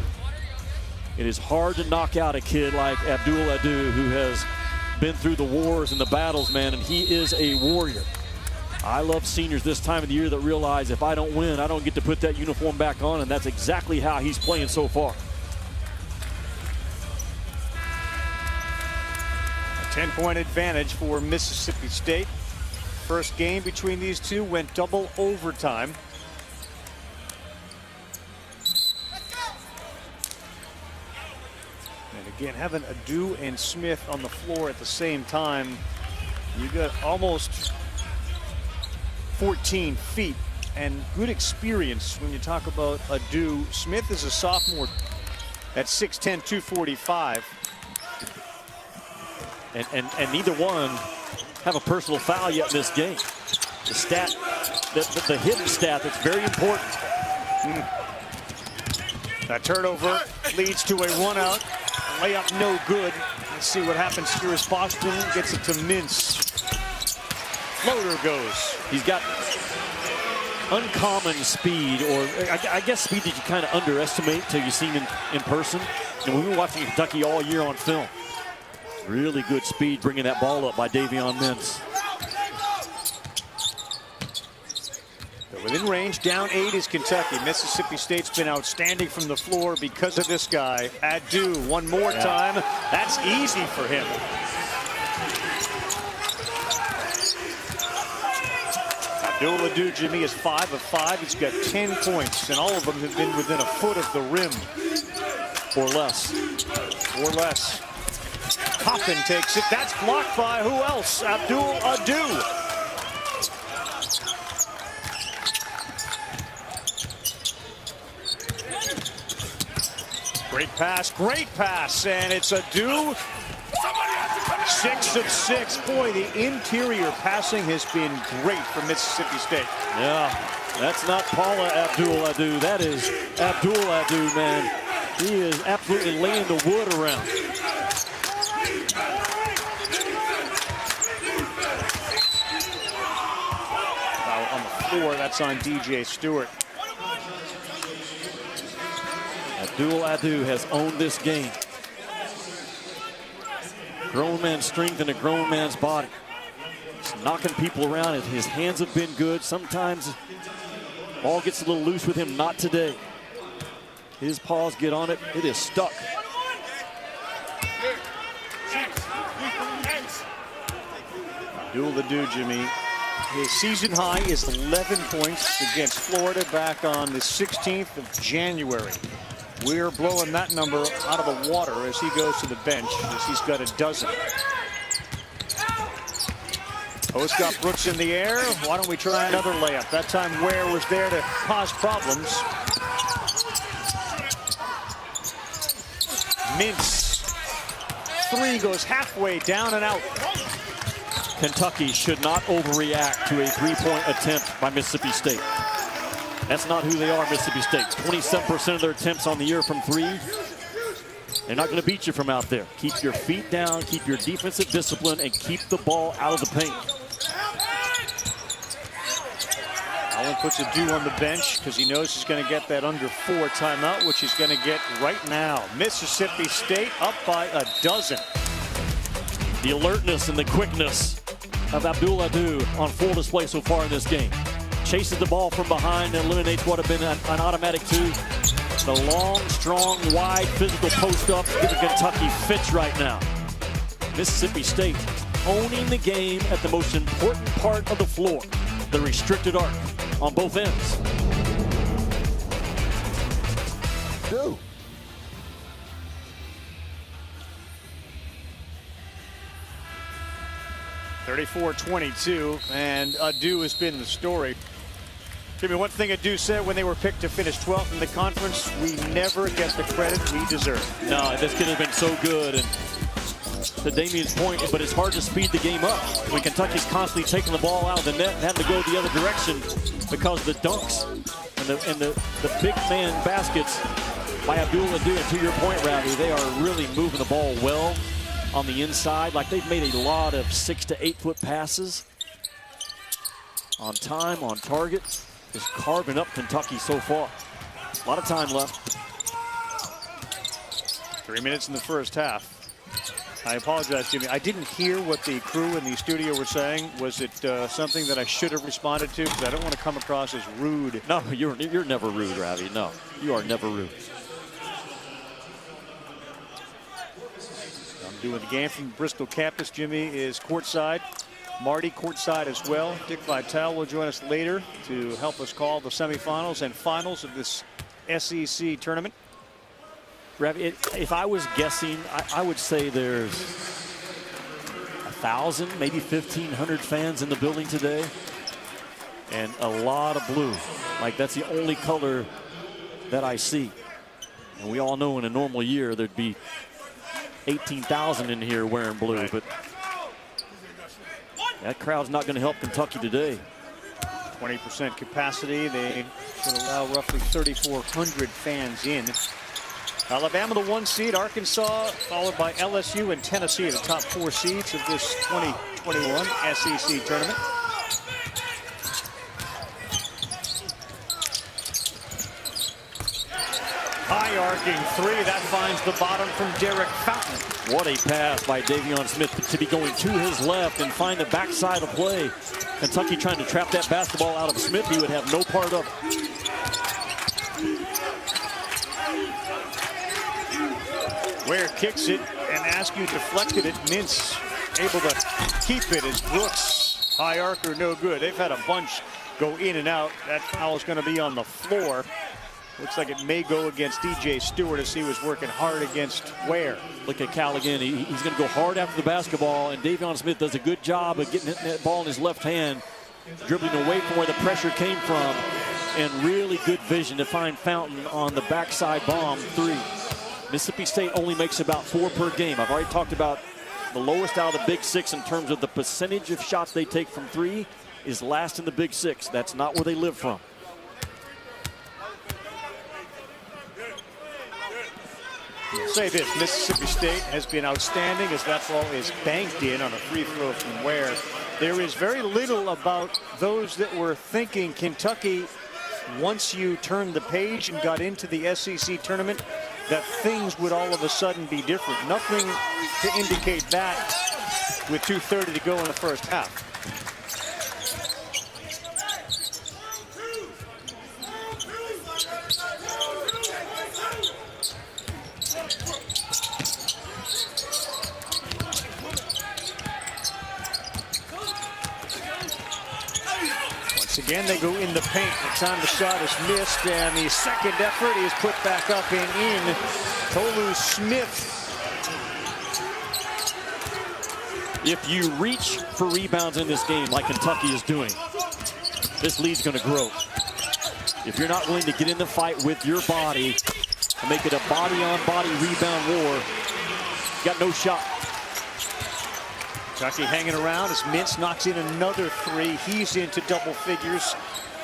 Speaker 5: It is hard to knock out a kid like Abdul Adu, who has been through the wars and the battles, man, and he is a warrior. I love seniors this time of the year that realize if I don't win, I don't get to put that uniform back on, and that's exactly how he's playing so far.
Speaker 4: A 10-point advantage for Mississippi State. First game between these two went double overtime. And again, having Adu and Smith on the floor at the same time, you got almost 14 feet and good experience when you talk about Adu. Smith is a sophomore at 6'10", 245.
Speaker 5: And neither one have a personal foul yet in this game. The stat, the hidden stat that's very important.
Speaker 4: That turnover leads to a run out. Layup no good. Let's see what happens here as Boston gets it to Mintz. Floater goes.
Speaker 5: He's got uncommon speed, or I guess speed that you kind of underestimate till you see him in person. And we've been watching Kentucky all year on film. Really good speed bringing that ball up by Davion Mintz.
Speaker 4: They're within range. Down 8 is Kentucky. Mississippi State's been outstanding from the floor because of this guy. Adu one more time. That's easy for him. Abdul Adu Jimmy is 5 of 5. He's got 10 points, and all of them have been within a foot of the rim.
Speaker 5: Or less.
Speaker 4: Or less. Coffin takes it. That's blocked by who else? Abdul Adu. Great pass, and it's Adu. 6 of 6. Boy, the interior passing has been great for Mississippi State.
Speaker 5: Yeah, that's not Paula Abdul Adu. That is Abdul Adu, man. He is absolutely laying the wood around.
Speaker 4: Now on the floor, that's on DJ Stewart.
Speaker 5: Abdul Adu has owned this game. Grown man's strength and a grown man's body. Just knocking people around. His hands have been good. Sometimes ball gets a little loose with him. Not today. His paws get on it. It is stuck.
Speaker 4: Abdul Adu, Jimmy. His season high is 11 points against Florida back on the 16th of January. We're blowing that number out of the water as he goes to the bench, as he's got a dozen. Post got Brooks in the air. Why don't we try another layup? That time Ware was there to cause problems. Mintz. 3 goes halfway down and out.
Speaker 5: Kentucky should not overreact to a 3-point attempt by Mississippi State. That's not who they are, Mississippi State. 27% of their attempts on the year from 3. They're not going to beat you from out there. Keep your feet down, keep your defensive discipline, and keep the ball out of the paint.
Speaker 4: Allen puts Adu on the bench because he knows he's going to get that under 4 timeout, which he's going to get right now. Mississippi State up by a dozen.
Speaker 5: The alertness and the quickness of Abdul Adu on full display so far in this game. Chases the ball from behind and eliminates what have been an automatic 2. The long, strong, wide, physical post-up giving Kentucky fits right now. Mississippi State owning the game at the most important part of the floor, the restricted arc on both ends.
Speaker 8: Do.
Speaker 4: (34-22), and Adu has been the story. Jimmy, one thing Adu said when they were picked to finish 12th in the conference: we never get the credit we deserve.
Speaker 5: No, this kid has been so good, and to Damian's point, but it's hard to speed the game up when Kentucky's constantly taking the ball out of the net and having to go the other direction because the dunks and the big man baskets by Abdul Adu. And to your point, Rowdy, they are really moving the ball well on the inside. Like, they've made a lot of 6 to 8 foot passes on time, on target, just carving up Kentucky so far. A lot of time left.
Speaker 4: 3 minutes in the first half. I apologize, Jimmy. I didn't hear what the crew in the studio were saying. Was it something that I should have responded to? Because I don't want to come across as rude.
Speaker 5: No, you're never rude, Ravi. No, you are never rude.
Speaker 4: I'm doing the game from Bristol campus. Jimmy is courtside. Marty courtside as well. Dick Vitale will join us later to help us call the semifinals and finals of this SEC tournament.
Speaker 5: Ravi, if I was guessing, I would say there's 1,000, maybe 1,500 fans in the building today, and a lot of blue. Like, that's the only color that I see. And we all know in a normal year there'd be 18,000 in here wearing blue,
Speaker 4: right.
Speaker 5: But that crowd's not going to help Kentucky today.
Speaker 4: 20% capacity. They should allow roughly 3,400 fans in. Alabama, the 1 seed. Arkansas, followed by LSU and Tennessee, the top 4 seeds of this 2021 SEC tournament. High arcing three. That finds the bottom from Derek Fountain.
Speaker 5: What a pass by Davion Smith to be going to his left and find the backside of play. Kentucky trying to trap that basketball out of Smith. He would have no part of it.
Speaker 4: Ware kicks it, and Askew deflected it. Mintz able to keep it as Brooks. High arcer, no good. They've had a bunch go in and out. That foul is going to be on the floor. Looks like it may go against DJ Stewart as he was working hard against Ware.
Speaker 5: Look at Cal again. He's going to go hard after the basketball, and Davion Smith does a good job of getting that ball in his left hand, dribbling away from where the pressure came from, and really good vision to find Fountain on the backside bomb three. Mississippi State only makes about 4 per game. I've already talked about the lowest out of the Big Six in terms of the percentage of shots they take from three is last in the Big Six. That's not where they live from.
Speaker 4: I'll say this, Mississippi State has been outstanding as that ball is banked in on a free throw from Ware. There is very little about those that were thinking Kentucky, once you turned the page and got into the SEC tournament, that things would all of a sudden be different. Nothing to indicate that with 2:30 to go in the first half. Once again, they go in the paint. The time the shot is missed, and the second effort is put back up and in. Tolu Smith.
Speaker 5: If you reach for rebounds in this game like Kentucky is doing, this lead's going to grow. If you're not willing to get in the fight with your body and make it a body-on-body rebound war, you got no shot.
Speaker 4: Kentucky hanging around as Mintz knocks in another three. He's into double figures.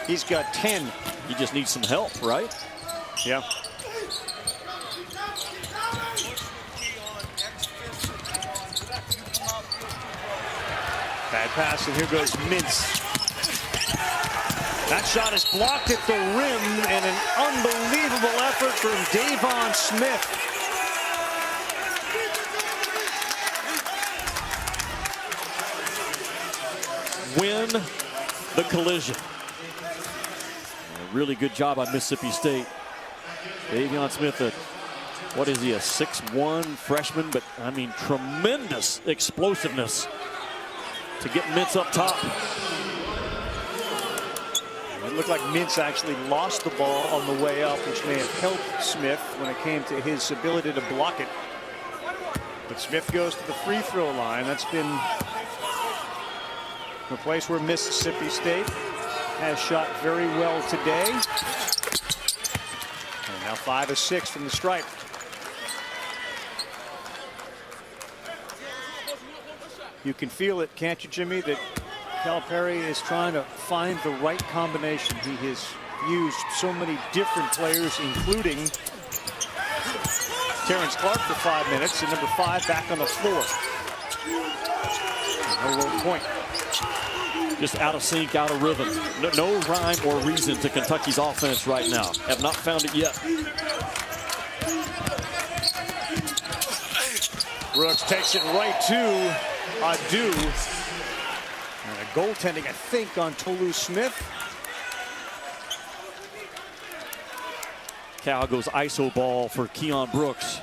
Speaker 4: He's got 10.
Speaker 5: He just needs some help, right?
Speaker 4: Yeah. Bad pass, and here goes Mintz. That shot is blocked at the rim, and an unbelievable effort from Davion Smith.
Speaker 5: Win the collision. A really good job on Mississippi State. Davion Smith, what is he, a 6'1" freshman? But, I mean, tremendous explosiveness to get Mintz up top.
Speaker 4: It looked like Mintz actually lost the ball on the way up, which may have helped Smith when it came to his ability to block it. But Smith goes to the free throw line. That's been the place where Mississippi State has shot very well today. And now 5 of 6 from the stripe. You can feel it, can't you, Jimmy, that Calipari is trying to find the right combination. He has used so many different players, including Terrence Clarke for 5 minutes, and number 5 back on the floor. No low point.
Speaker 5: Just out of sync, out of rhythm. No rhyme or reason to Kentucky's offense right now. Have not found it yet.
Speaker 4: Brooks takes it right to Adu. And a goaltending, I think, on Tolu Smith.
Speaker 5: Cal goes ISO ball for Keon Brooks.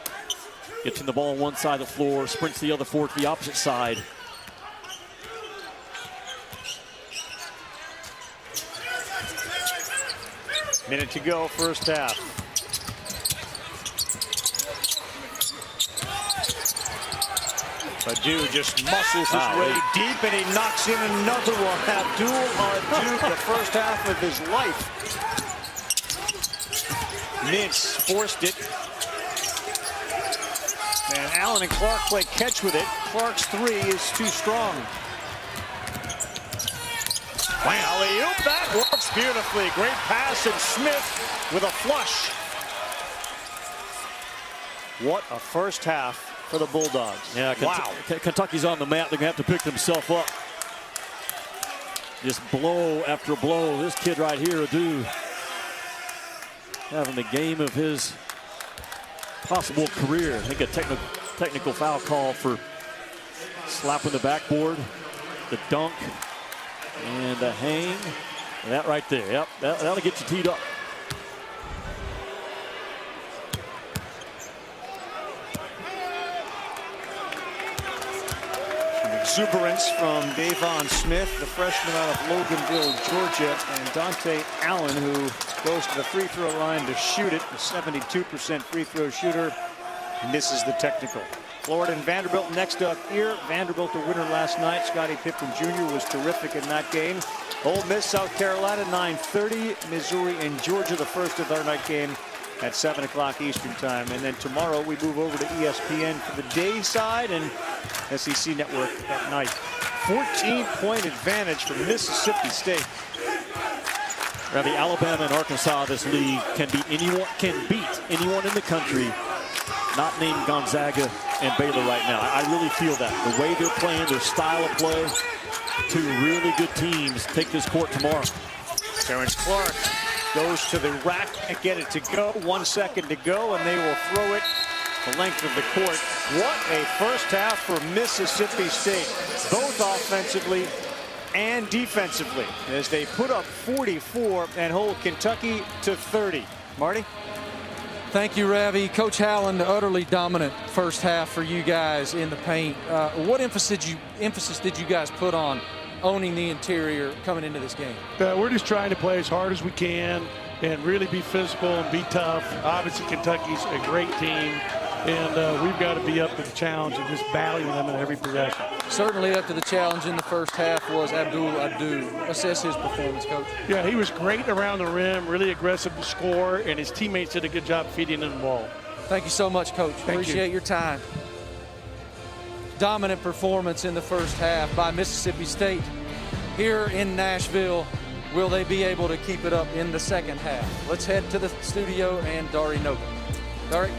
Speaker 5: Gets in the ball on one side of the floor, sprints the other four to the opposite side.
Speaker 4: Minute to go, first half. Adu just muscles his way deep, and he knocks in another one. Abdul Adu, the first half of his life. Mintz forced it. And Allen and Clarke play catch with it. Clarke's three is too strong. Wow, alley-oop, that works beautifully. Great pass, and Smith with a flush. What a first half for the Bulldogs.
Speaker 5: Yeah,
Speaker 4: wow.
Speaker 5: Kentucky's on the map. They're going to have to pick themselves up. Just blow after blow. This kid right here, Adu, having the game of his possible career. I think a technical foul call for slapping the backboard, the dunk, and the hang. And that right there, yep, that'll get you teed up.
Speaker 4: Exuberance from Davon Smith, the freshman out of Loganville, Georgia, and Dante Allen, who goes to the free throw line to shoot it. A 72% free throw shooter, misses the technical. Florida and Vanderbilt next up here. Vanderbilt a winner last night. Scottie Pippen Jr. was terrific in that game. Ole Miss, South Carolina, 9:30. Missouri and Georgia, the first of our night game at 7 o'clock Eastern time. And then tomorrow we move over to ESPN for the day side and SEC Network at night. 14-point advantage for Mississippi State.
Speaker 5: Ravi, Alabama and Arkansas, this league can beat anyone in the country, not named Gonzaga and Baylor right now. I really feel that. The way they're playing, their style of play, two really good teams take this court tomorrow.
Speaker 4: Terrence Clarke goes to the rack and get it to go. 1 second to go, and they will throw it the length of the court. What a first half for Mississippi State, both offensively and defensively, as they put up 44 and hold Kentucky to 30. Marty?
Speaker 6: Thank you, Ravi. Coach Howland, utterly dominant first half for you guys in the paint. What emphasis did you guys put on owning the interior coming into this game?
Speaker 7: We're just trying to play as hard as we can and really be physical and be tough. Obviously, Kentucky's a great team, and we've got to be up to the challenge and just battling them in every possession.
Speaker 6: Certainly up to the challenge in the first half was Abdul Adu. Assess his performance, Coach.
Speaker 7: Yeah, he was great around the rim, really aggressive to score, and his teammates did a good job feeding him the ball.
Speaker 6: Thank you so much, Coach. Appreciate your time. Dominant performance in the first half by Mississippi State here in Nashville. Will they be able to keep it up in the second half? Let's head to the studio and Dari Noga. Dari?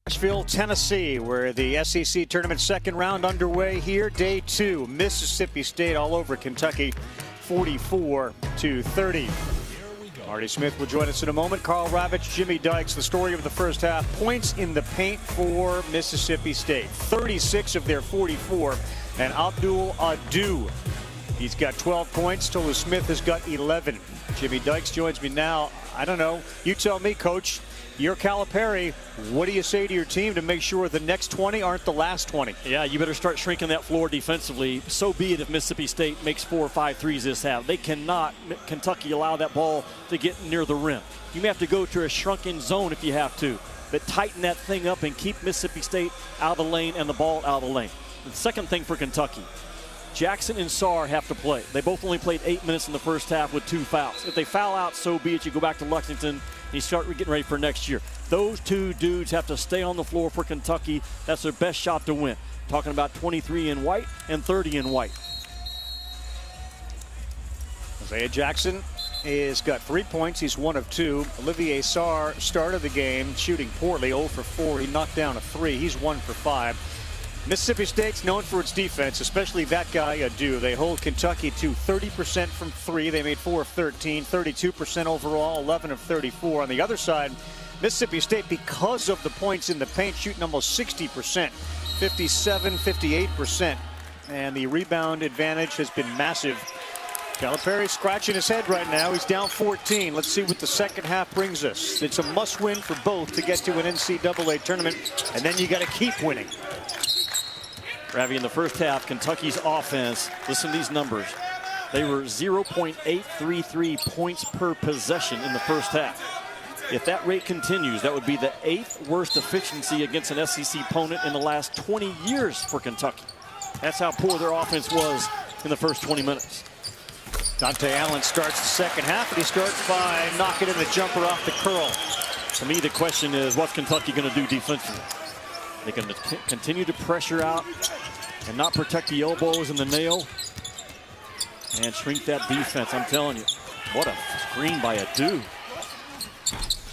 Speaker 4: Nashville, Tennessee, where the SEC tournament second round underway here. Day 2, Mississippi State all over Kentucky, 44-30. Marty Smith will join us in a moment. Carl Ravitch, Jimmy Dykes, the story of the first half. Points in the paint for Mississippi State. 36 of their 44. And Abdul Adu He's got 12 points. Tolu Smith has got 11. Jimmy Dykes joins me now. I don't know. You tell me, Coach. You're Calipari. What do you say to your team to make sure the next 20 aren't the last 20?
Speaker 5: Yeah, you better start shrinking that floor defensively. So be it if Mississippi State makes 4 or 5 threes this half. They cannot, Kentucky, allow that ball to get near the rim. You may have to go to a shrunken zone if you have to. But tighten that thing up and keep Mississippi State out of the lane and the ball out of the lane. The second thing for Kentucky, Jackson and Sarr have to play. They both only played 8 minutes in the first half with 2 fouls. If they foul out, so be it. You go back to Lexington and you start getting ready for next year. Those two dudes have to stay on the floor for Kentucky. That's their best shot to win. Talking about 23 in white and 30 in white.
Speaker 4: Isaiah Jackson has got 3 points. He's 1 of 2. Olivier Sarr started the game shooting poorly, 0 for 4. He knocked down a 3. He's 1 for 5. Mississippi State's known for its defense, especially that guy, Adu. They hold Kentucky to 30% from 3. They made 4 of 13, 32% overall, 11 of 34. On the other side, Mississippi State, because of the points in the paint, shooting almost 60%, 57, 58%. And the rebound advantage has been massive. Calipari scratching his head right now. He's down 14. Let's see what the second half brings us. It's a must-win for both to get to an NCAA tournament, and then you got to keep winning.
Speaker 5: Ravi, in the first half, Kentucky's offense, listen to these numbers. They were 0.833 points per possession in the first half. If that rate continues, that would be the 8th worst efficiency against an SEC opponent in the last 20 years for Kentucky. That's how poor their offense was in the first 20 minutes.
Speaker 4: Dante Allen starts the second half, and he starts by knocking in the jumper off the curl.
Speaker 5: To me, the question is, what's Kentucky going to do defensively? They're going to continue to pressure out and not protect the elbows and the nail and shrink that defense. I'm telling you, what a screen by Adu.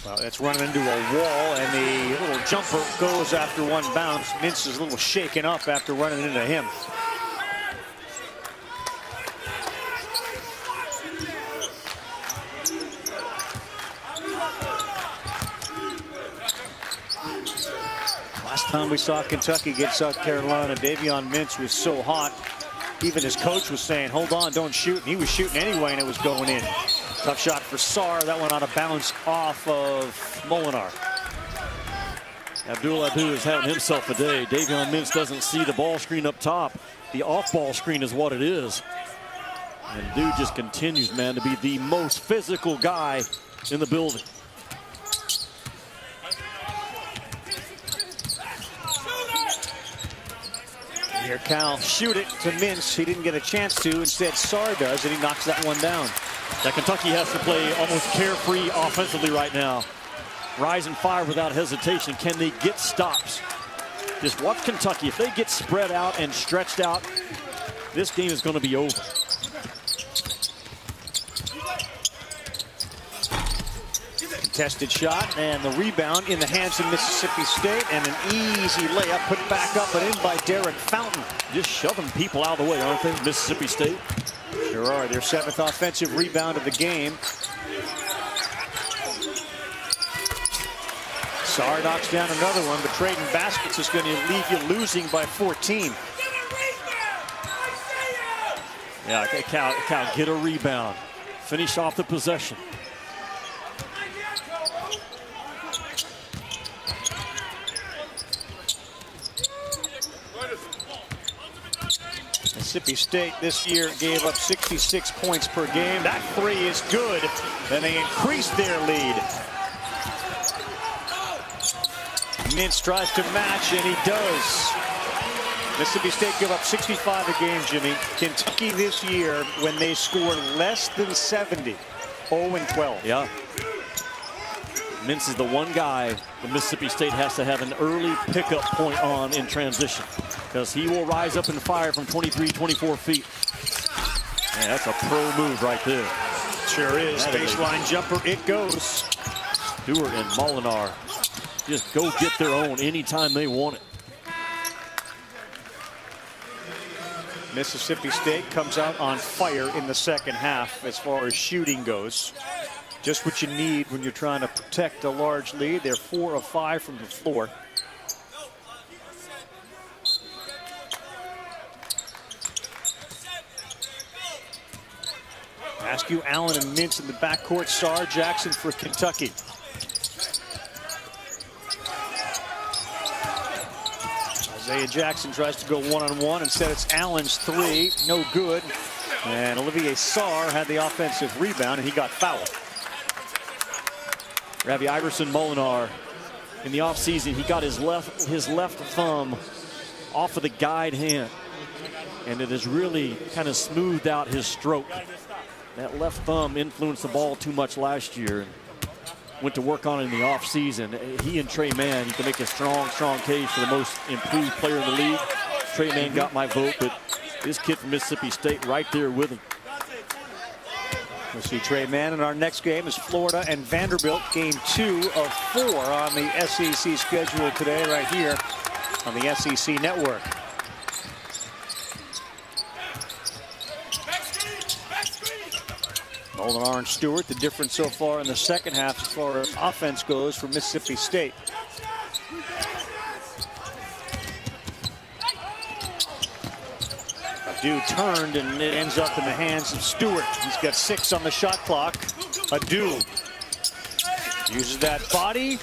Speaker 4: Well, it's running into a wall, and the little jumper goes after one bounce. Mintz is a little shaken up after running into him. Last time we saw Kentucky get South Carolina, Davion Mintz was so hot. Even his coach was saying, hold on, don't shoot. And he was shooting anyway, and it was going in. Tough shot for Sarr. That one out of bounds off of Molinar.
Speaker 5: Abdul Adu is having himself a day. Davion Mintz doesn't see the ball screen up top. The off-ball screen is what it is. And dude just continues, man, to be the most physical guy in the building.
Speaker 4: Here Cal shoot it to Mintz. He didn't get a chance to. Instead, Sarr does, and he knocks that one down.
Speaker 5: That Kentucky has to play almost carefree offensively right now. Rise and fire without hesitation. Can they get stops? Just watch Kentucky. If they get spread out and stretched out, this game is going to be over.
Speaker 4: Contested shot, and the rebound in the hands of Mississippi State, and an easy layup put back up and in by Derek Fountain.
Speaker 5: Just shoving people out of the way, aren't they, Mississippi State?
Speaker 4: Sure are. Their 7th offensive rebound of the game. Sarr knocks down another one, but trading baskets is going to leave you losing by 14.
Speaker 5: Yeah, Cal get a rebound. Finish off the possession.
Speaker 4: Mississippi State this year gave up 66 points per game. That 3 is good. Then they increased their lead. Mintz tries to match, and he does. Mississippi State give up 65 a game, Jimmy. Kentucky this year, when they score less than 70, 0-12.
Speaker 5: Yeah. Mintz is the one guy that Mississippi State has to have an early pickup point on in transition, because he will rise up and fire from 23, 24 feet. Man, that's a pro move right there.
Speaker 4: Sure is. Baseline jumper, it goes.
Speaker 5: Stewart and Molinar just go get their own anytime they want it.
Speaker 4: Mississippi State comes out on fire in the second half as far as shooting goes. Just what you need when you're trying to protect a large lead. They're 4 of 5 from the floor. Askew, Allen, and Mintz in the backcourt. Sarr, Jackson for Kentucky. Isaiah Jackson tries to go one-on-one. Instead, it's Allen's three. No good. And Olivier Sarr had the offensive rebound, and he got fouled.
Speaker 5: Ravi Iverson-Molinar, in the offseason, he got his left thumb off of the guide hand, and it has really kind of smoothed out his stroke. That left thumb influenced the ball too much last year, and went to work on it in the offseason. He and Trey Mann, you can make a strong case for the most improved player in the league. Trey Mann got my vote, but this kid from Mississippi State right there with him.
Speaker 4: We'll see Trey Mann in our next game is Florida and Vanderbilt. Game 2 of 4 on the SEC schedule today right here on the SEC Network. Molinar and Stewart, the difference so far in the second half as far as offense goes for Mississippi State. Adu turned and it ends up in the hands of Stewart. He's got 6 on the shot clock. Adu uses that body.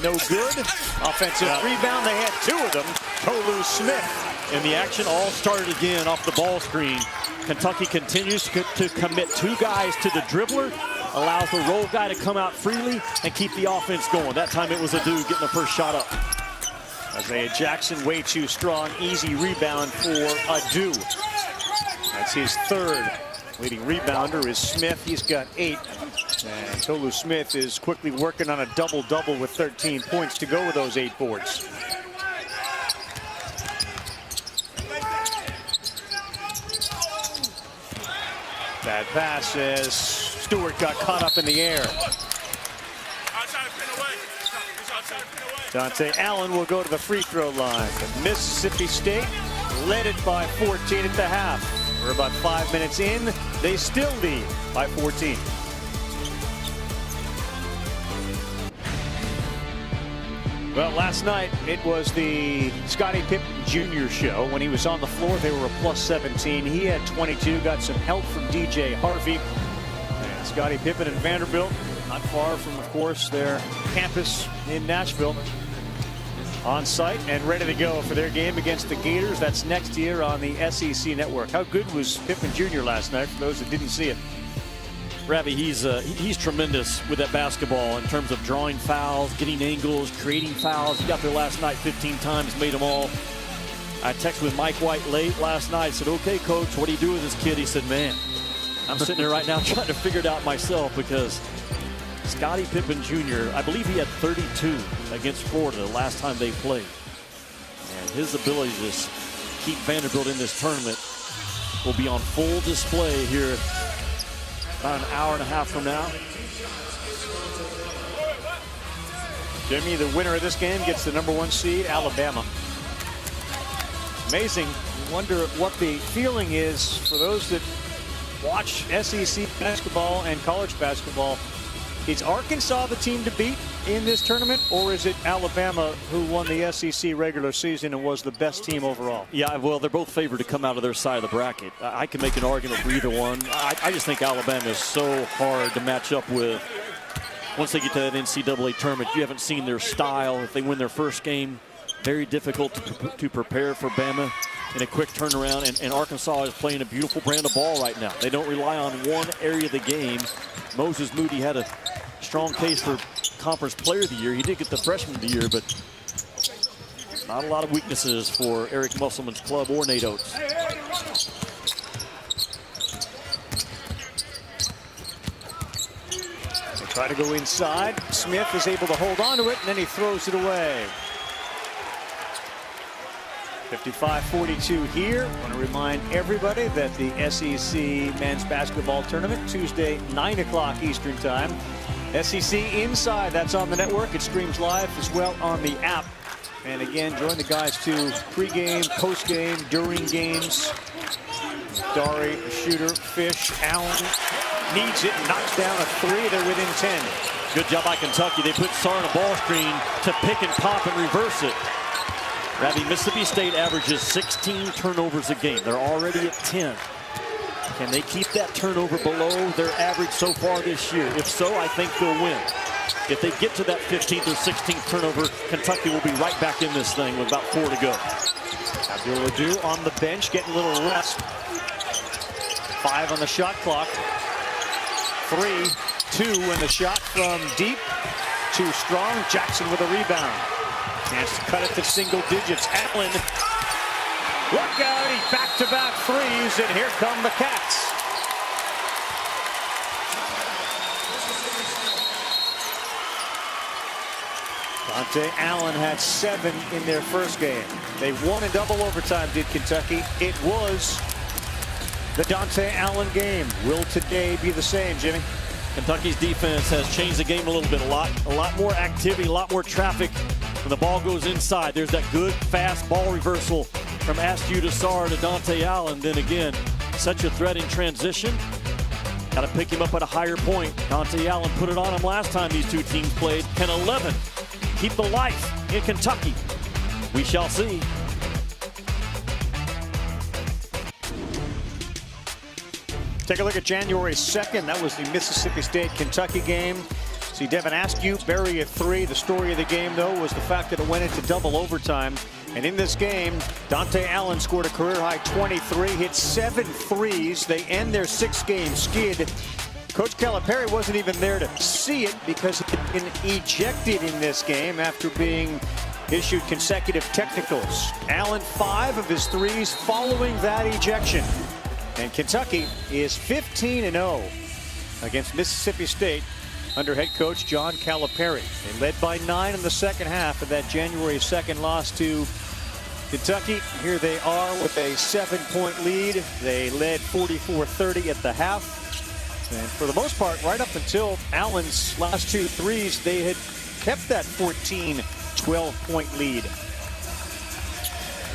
Speaker 4: No good. Offensive rebound. They had 2 of them. Tolu Smith.
Speaker 5: And the action all started again off the ball screen. Kentucky continues to commit 2 guys to the dribbler, allows the roll guy to come out freely and keep the offense going. That time it was Adu getting the first shot up.
Speaker 4: Isaiah Jackson way too strong. Easy rebound for Adu. That's his 3rd. Leading rebounder is Smith. He's got 8. And Tolu Smith is quickly working on a double-double with 13 points to go with those 8 boards. Bad pass as Stewart got caught up in the air. Dante Allen will go to the free throw line. But Mississippi State led it by 14 at the half. We're about 5 minutes in. They still lead by 14. Well, last night it was the Scottie Pippen Jr. show. When he was on the floor, they were a plus 17. He had 22, got some help from DJ Harvey. And Scottie Pippen and Vanderbilt, not far from, of course, their campus in Nashville, on site and ready to go for their game against the Gators. That's next year on the SEC Network. How good was Pippen Jr. last night for those that didn't see it?
Speaker 5: Ravi, he's tremendous with that basketball in terms of drawing fouls, getting angles, creating fouls. He got there last night 15 times, made them all. I texted with Mike White late last night. I said, okay, coach, what do you do with this kid? He said, man, I'm sitting there right now trying to figure it out myself, because Scottie Pippen Jr., I believe he had 32 against Florida the last time they played. And his ability to just keep Vanderbilt in this tournament will be on full display here about an hour and a half from now.
Speaker 4: Jimmy, the winner of this game gets the #1 seed, Alabama. Amazing. You wonder what the feeling is for those that watch SEC basketball and college basketball. Is Arkansas the team to beat in this tournament, or is it Alabama, who won the SEC regular season and was the best team overall?
Speaker 5: Yeah, well, they're both favored to come out of their side of the bracket. I can make an argument for either one. I just think Alabama is so hard to match up with. Once they get to that NCAA tournament, you haven't seen their style. If they win their first game, very difficult to prepare for Bama in a quick turnaround. And Arkansas is playing a beautiful brand of ball right now. They don't rely on one area of the game. Moses Moody had a strong case for Conference Player of the Year. He did get the Freshman of the Year, but not a lot of weaknesses for Eric Musselman's club or Nate Oates.
Speaker 4: They try to go inside. Smith is able to hold on to it, and then he throws it away. 55-42 here. I want to remind everybody that the SEC men's basketball tournament, Tuesday, 9 o'clock Eastern time. SEC Inside, that's on the network. It streams live as well on the app. And again, join the guys too, pregame, postgame, during games. Dari, a shooter, Fish, Allen needs it, knocks down a 3. They're within 10.
Speaker 5: Good job by Kentucky. They put Sarr on a ball screen to pick and pop and reverse it. Ravi, Mississippi State averages 16 turnovers a game. They're already at 10. Can they keep that turnover below their average so far this year? If so, I think they'll win. If they get to that 15th or 16th turnover, Kentucky will be right back in this thing with about 4 to go.
Speaker 4: Abdul-Ado on the bench, getting a little rest. 5 on the shot clock. 3, 2, and the shot from deep. Too strong. Jackson with a rebound. Chance to cut it to single digits. Allen. Look out, he back-to-back threes, and here come the Cats. Dante Allen had 7 in their first game. They won in double overtime, did Kentucky. It was the Dante Allen game. Will today be the same, Jimmy?
Speaker 5: Kentucky's defense has changed the game a little bit. A lot more activity, a lot more traffic when the ball goes inside. There's that good, fast ball reversal from Askew to Sarr to Dante Allen. Then again, such a threat in transition. Got to pick him up at a higher point. Dante Allen put it on him last time these two teams played. Can 11 keep the life in Kentucky? We shall see.
Speaker 4: Take a look at January 2nd. That was the Mississippi State-Kentucky game. See Devin Askew bury a 3. The story of the game, though, was the fact that it went into double overtime. And in this game, Dante Allen scored a career-high 23, hit 7 threes. They end their 6-game skid. Coach Calipari wasn't even there to see it because he had been ejected in this game after being issued consecutive technicals. Allen 5 of his threes following that ejection. And Kentucky is 15-0 against Mississippi State under head coach John Calipari. They led by 9 in the second half of that January 2nd loss to Kentucky. Here they are with a 7-point lead. They led 44-30 at the half. And for the most part, right up until Allen's last 2 threes, they had kept that 14, 12-point lead.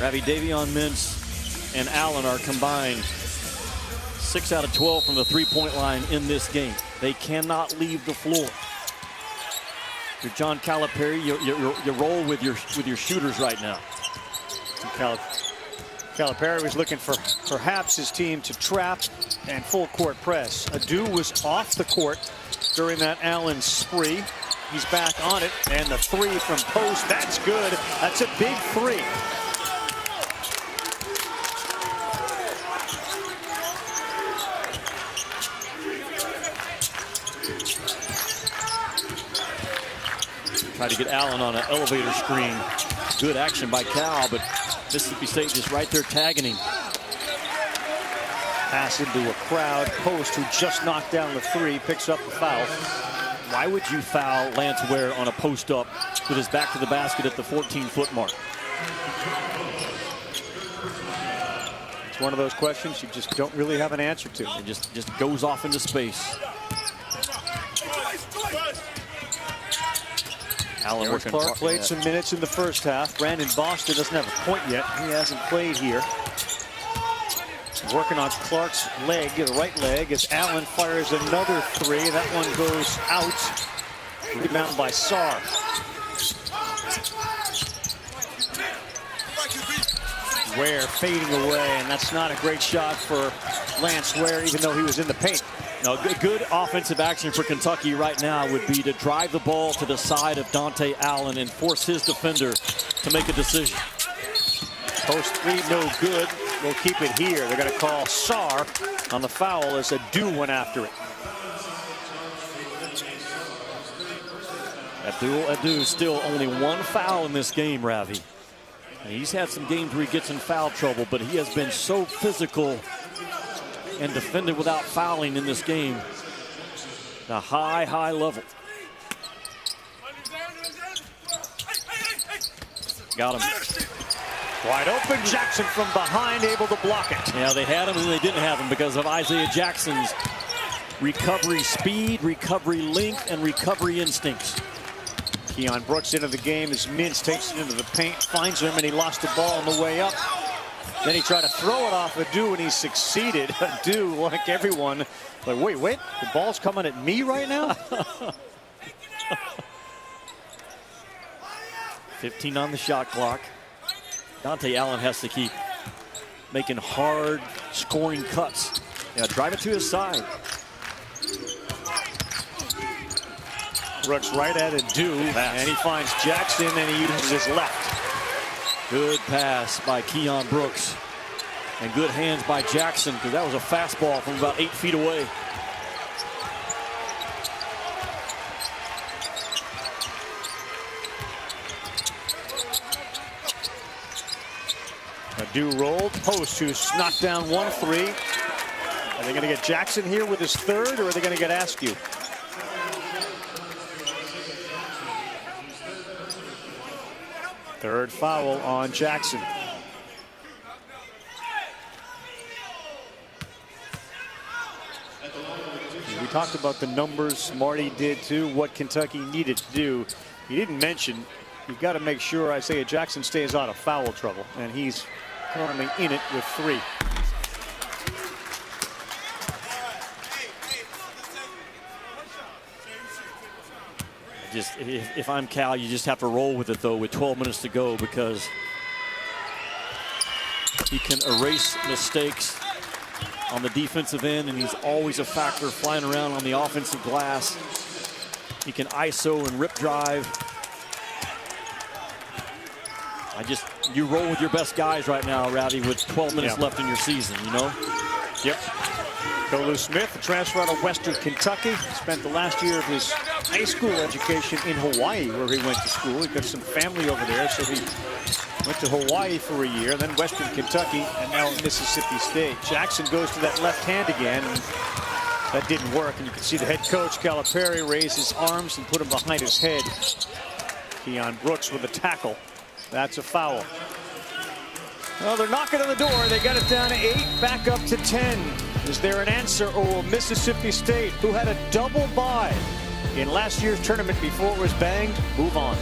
Speaker 5: Ravi, Davion Mintz and Allen are combined 6 out of 12 from the three-point line in this game. They cannot leave the floor. You're John Calipari, you roll with your shooters right now.
Speaker 4: Calipari was looking for perhaps his team to trap and full court press. Adu was off the court during that Allen spree. He's back on it, and the 3 from post, that's good. That's a big 3.
Speaker 5: Try to get Allen on an elevator screen. Good action by Cal, but Mississippi State just right there tagging him.
Speaker 4: Pass into a crowd. Post, who just knocked down the 3, picks up the foul.
Speaker 5: Why would you foul Lance Ware on a post up with his back to the basket at the 14-foot mark?
Speaker 4: It's one of those questions you just don't really have an answer to.
Speaker 5: It just goes off into space. Allen working
Speaker 4: Clarke
Speaker 5: hard.
Speaker 4: played some minutes in the first half. Brandon Boston doesn't have a point yet. He hasn't played here. Working on Clarke's leg, the right leg, as Allen fires another 3. That one goes out. Rebound by Sarr. Ware fading away, and that's not a great shot for Lance Ware, even though he was in the paint.
Speaker 5: No, good offensive action for Kentucky right now would be to drive the ball to the side of Dante Allen and force his defender to make a decision.
Speaker 4: Post 3, no good. We'll keep it here. They're going to call Sarr on the foul as Adu went after it.
Speaker 5: Adu still only 1 foul in this game, Ravi. And he's had some games where he gets in foul trouble, but he has been so physical and defended without fouling in this game. A high level. Got him.
Speaker 4: Wide open, Jackson from behind, able to block it.
Speaker 5: Yeah, they had him and they didn't have him because of Isaiah Jackson's recovery speed, recovery length, and recovery instincts.
Speaker 4: Keon Brooks into the game as Mintz takes it into the paint, finds him, and he lost the ball on the way up. Then he tried to throw it off Adu, and he succeeded. Adu, like everyone, like, wait, the ball's coming at me right now?
Speaker 5: 15 on the shot clock. Dante Allen has to keep making hard scoring cuts Yeah, drive it to his side.
Speaker 4: Brooks right at a do, and he finds Jackson, and he uses his left.
Speaker 5: Good pass by Keon Brooks. And good hands by Jackson, because that was a fastball from about 8 feet away.
Speaker 4: Adu rolled. Post, who's knocked down 1-3. Are they going to get Jackson here with his third, or are they going to get Askew? Third foul on Jackson. We talked about the numbers. Marty did too, what Kentucky needed to do. He didn't mention, you've got to make sure Isaiah Jackson stays out of foul trouble, and he's currently in it with 3.
Speaker 5: Just, if I'm Cal, you just have to roll with it, though, with 12 minutes to go, because he can erase mistakes on the defensive end, and he's always a factor flying around on the offensive glass. He can ISO and rip drive. You roll with your best guys right now, Rowdy, with 12 minutes left in your season, you know?
Speaker 4: Yep. Tolu Smith, a transfer out of Western Kentucky, spent the last year of his high school education in Hawaii, where he went to school. He got some family over there, so he went to Hawaii for a year, then Western Kentucky, and now Mississippi State. Jackson goes to that left hand again, and that didn't work. And you can see the head coach, Calipari, raise his arms and put him behind his head. Keon Brooks with a tackle. That's a foul. Well, they're knocking on the door. They got it down to 8, back up to 10. Is there an answer, or will Mississippi State, who had a double bye in last year's tournament before it was banged, move on?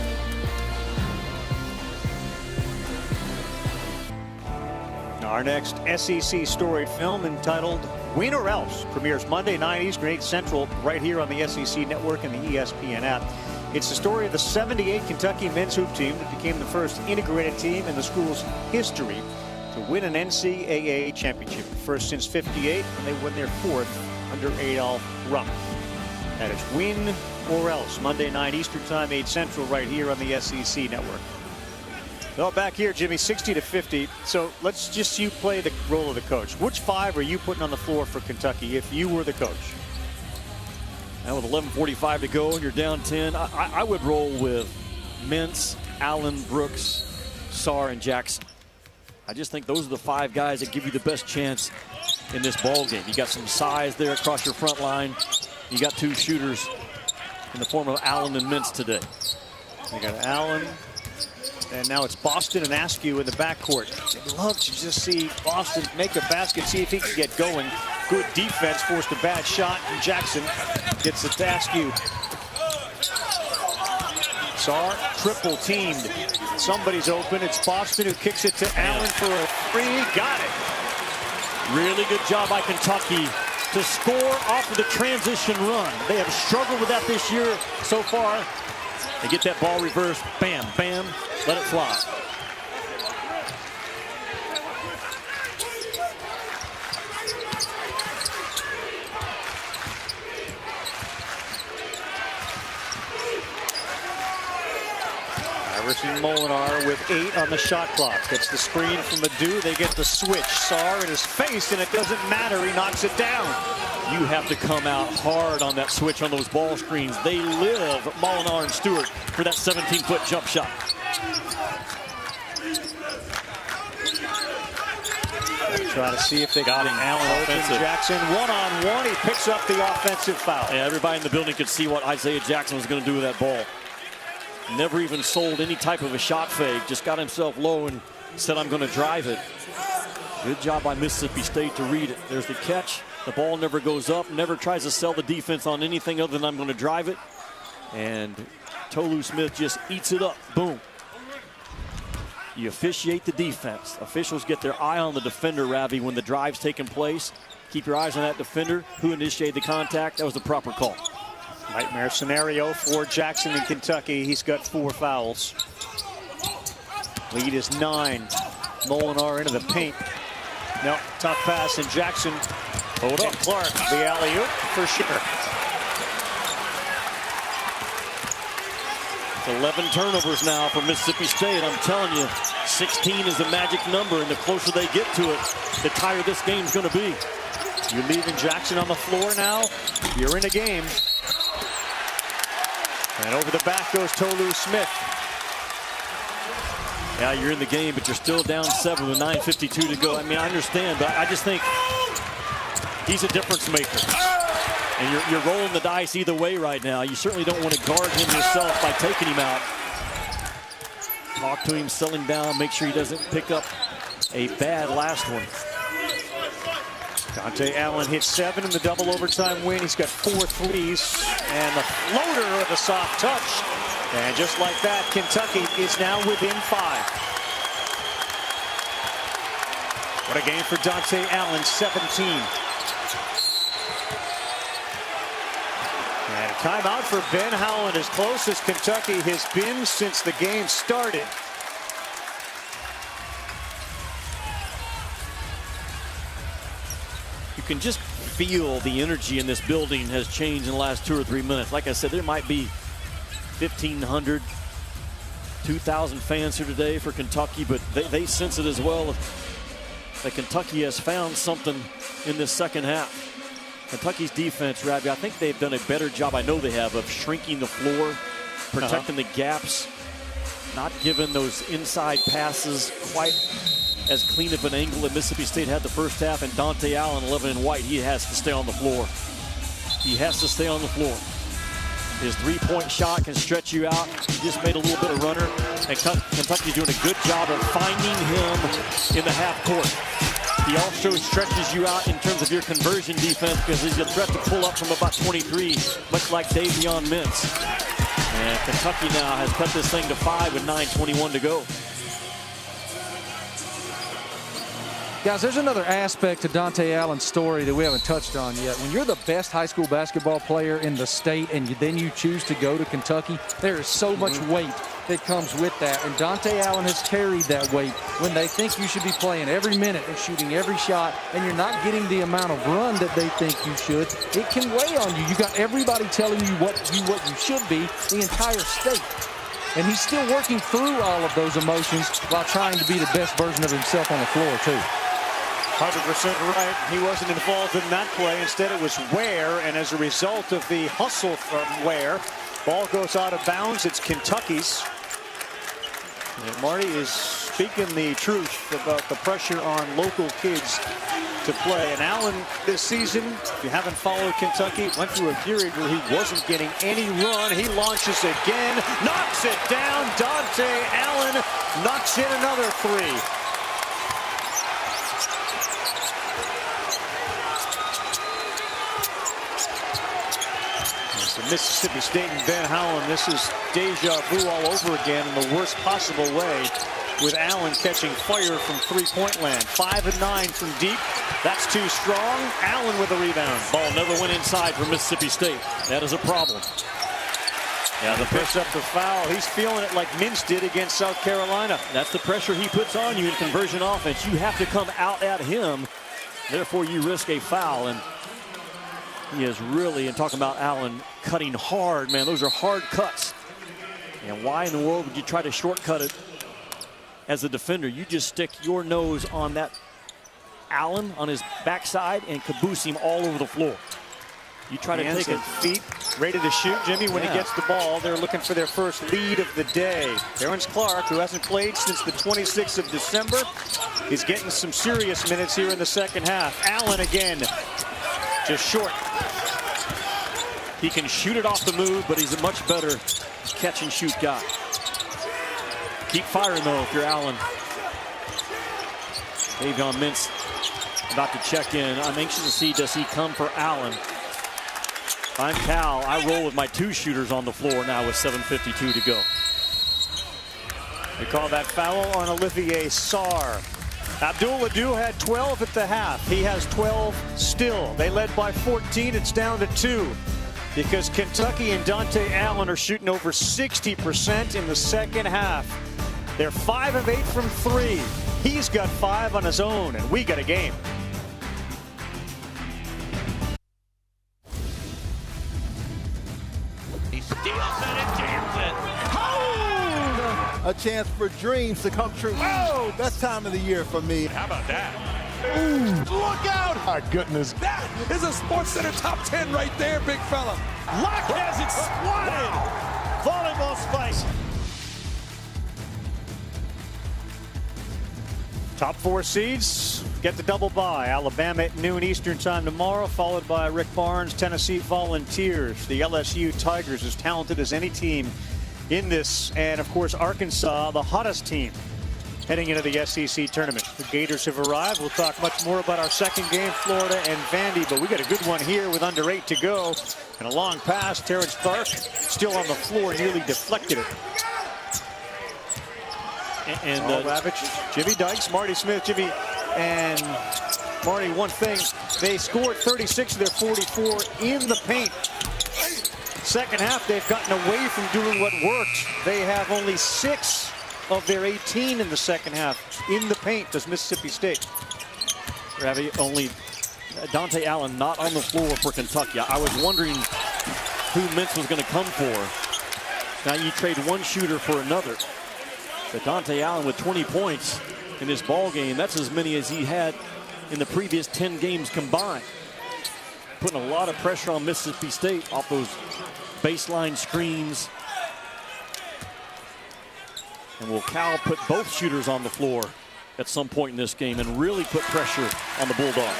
Speaker 4: Our next SEC storied film, entitled Win or Else, premieres Monday night Eastern, 8 Central, right here on the SEC Network and the ESPN app. It's the story of the '78 Kentucky men's hoop team that became the first integrated team in the school's history to win an NCAA championship. First since '58, when they won their 4th under Adolph Rupp. That is Win or Else, Monday night Eastern time, 8 Central, right here on the SEC Network. Well, back here, Jimmy, 60-50. So let's just you play the role of the coach. Which 5 are you putting on the floor for Kentucky if you were the coach?
Speaker 5: And with 11:45 to go and you're down 10, I would roll with Mintz, Allen, Brooks, Sarr, and Jackson. I just think those are the 5 guys that give you the best chance in this ball game. You got some size there across your front line. You got 2 shooters in the form of Allen and Mintz today.
Speaker 4: You got Allen, and now it's Boston and Askew in the backcourt. I'd love to just see Boston make a basket, see if he can get going. Good defense, forced a bad shot, and Jackson gets it to Askew. Sarr triple teamed. Somebody's open. It's Boston who kicks it to Allen for a 3. Got it.
Speaker 5: Really good job by Kentucky to score off of the transition run. They have struggled with that this year so far. They get that ball reversed. Bam, bam. Let it fly.
Speaker 4: Iverson Molinar with 8 on the shot clock. Gets the screen from Adu. They get the switch. Sarr in his face, and it doesn't matter. He knocks it down.
Speaker 5: You have to come out hard on that switch on those ball screens. They live, Molinar and Stewart, for that 17-foot jump shot.
Speaker 4: Try to see if they got him. Allen open. Jackson one-on-one. He picks up the offensive foul.
Speaker 5: Yeah, everybody in the building could see what Isaiah Jackson was going to do with that ball. Never even sold any type of a shot fake. Just got himself low and said, I'm going to drive it. Good job by Mississippi State to read it. There's the catch. The ball never goes up, never tries to sell the defense on anything other than I'm going to drive it. And Tolu Smith just eats it up. Boom. You officiate the defense. Officials get their eye on the defender, Ravi, when the drive's taking place. Keep your eyes on that defender. Who initiated the contact? That was the proper call.
Speaker 4: Nightmare scenario for Jackson in Kentucky. He's got 4 fouls. Lead is 9. Molinar into the paint. No, tough pass, and Jackson Hold up, Clarke, the alley-oop for sure.
Speaker 5: 11 turnovers now for Mississippi State. I'm telling you, 16 is the magic number, and the closer they get to it, the tighter this game's going to be.
Speaker 4: You're leaving Jackson on the floor now. You're in a game. And over the back goes Tolu Smith.
Speaker 5: Yeah, you're in the game, but you're still down 7 with 9:52 to go. I mean, I understand, but I just think he's a difference maker. And you're rolling the dice either way right now. You certainly don't want to guard him yourself by taking him out. Talk to him, settle him down, make sure he doesn't pick up a bad last one.
Speaker 4: Dante Allen hit 7 in the double overtime win. He's got 4 threes and the floater with a soft touch. And just like that, Kentucky is now within 5. What a game for Dante Allen, 17. And a timeout for Ben Howland, as close as Kentucky has been since the game started.
Speaker 5: You can just feel the energy in this building has changed in the last 2 or 3 minutes. Like I said, there might be 1,500, 2,000 fans here today for Kentucky, but they sense it as well. That Kentucky has found something in this second half. Kentucky's defense, Ravi, I think they've done a better job, I know they have, of shrinking the floor, protecting the gaps, not giving those inside passes quite as clean of an angle that Mississippi State had the first half. And Dante Allen, 11 in white, he has to stay on the floor. He has to stay on the floor. His three-point shot can stretch you out. He just made a little bit of runner. And Kentucky's doing a good job of finding him in the half court. He also stretches you out in terms of your conversion defense because he's a threat to pull up from about 23, much like Davion Mintz. And Kentucky now has cut this thing to 5 with 9:21 to go.
Speaker 6: Guys, there's another aspect to Dante Allen's story that we haven't touched on yet. When you're the best high school basketball player in the state and then you choose to go to Kentucky, there is so much weight that comes with that. And Dante Allen has carried that weight when they think you should be playing every minute and shooting every shot, and you're not getting the amount of run that they think you should. It can weigh on you. You got everybody telling you what you should be, the entire state. And he's still working through all of those emotions while trying to be the best version of himself on the floor, too.
Speaker 4: 100% right. He wasn't involved in that play. Instead, it was Ware, and as a result of the hustle from Ware, ball goes out of bounds. It's Kentucky's. And Marty is speaking the truth about the pressure on local kids to play. And Allen this season, if you haven't followed Kentucky, went through a period where he wasn't getting any run. He launches again, knocks it down. Dante Allen knocks in another 3. Mississippi State and Ben Howland, this is deja vu all over again in the worst possible way, with Allen catching fire from three-point land. 5 of 9 from deep. That's too strong. Allen with a rebound.
Speaker 5: Ball never went inside for Mississippi State. That is a problem.
Speaker 4: Yeah, the picks up the foul. He's feeling it like Mintz did against South Carolina.
Speaker 5: That's the pressure he puts on you in conversion offense. You have to come out at him. Therefore, you risk a foul. And he is really, and talking about Allen cutting hard, man, those are hard cuts. And why in the world would you try to shortcut it as a defender? You just stick your nose on that Allen on his backside and caboose him all over the floor. You try to take it.
Speaker 4: Feet ready to shoot. Jimmy, when he gets the ball, they're looking for their first lead of the day. Terrence Clarke, who hasn't played since the 26th of December, is getting some serious minutes here in the second half. Allen again, just short.
Speaker 5: He can shoot it off the move, but he's a much better catch and shoot guy. Keep firing though if you're Allen. Davion Mintz about to check in. I'm anxious to see, does he come for Allen? If I'm Cal, I roll with my 2 shooters on the floor now with 7:52 to go.
Speaker 4: They call that foul on Olivier Sarr. Abdul Ladou had 12 at the half. He has 12 still. They led by 14. It's down to 2. Because Kentucky and Dante Allen are shooting over 60% in the second half. They're 5 of 8 from 3. He's got 5 on his own, and we got a game.
Speaker 9: steals it and jams it.
Speaker 10: A chance for dreams to come true. Oh, best time of the year for me.
Speaker 9: How about that?
Speaker 10: Ooh, look out! My goodness.
Speaker 11: That is a Sports Center top 10 right there, big fella.
Speaker 4: Clarke has it swatted. Volleyball spice. Top 4 seeds get the double bye. Alabama at noon Eastern time tomorrow, followed by Rick Barnes, Tennessee Volunteers. The LSU Tigers, as talented as any team in this, and of course Arkansas, the hottest team heading into the SEC tournament. The Gators have arrived. We'll talk much more about our second game, Florida and Vandy, but we got a good one here with under 8 to go. And a long pass, Terrence Clarke still on the floor, nearly deflected it. And Ravage, Jimmy Dykes, Marty Smith, Jimmy and Marty, one thing, they scored 36 of their 44 in the paint. Second half, they've gotten away from doing what worked. They have only 6 of their 18 in the second half in the paint, does Mississippi State.
Speaker 5: Ravi, only Dante Allen not on the floor for Kentucky. I was wondering who Mintz was going to come for. Now you trade one shooter for another. But Dante Allen with 20 points in this ball game, that's as many as he had in the previous 10 games combined. Putting a lot of pressure on Mississippi State off those baseline screens. And will Cal put both shooters on the floor at some point in this game and really put pressure on the Bulldog?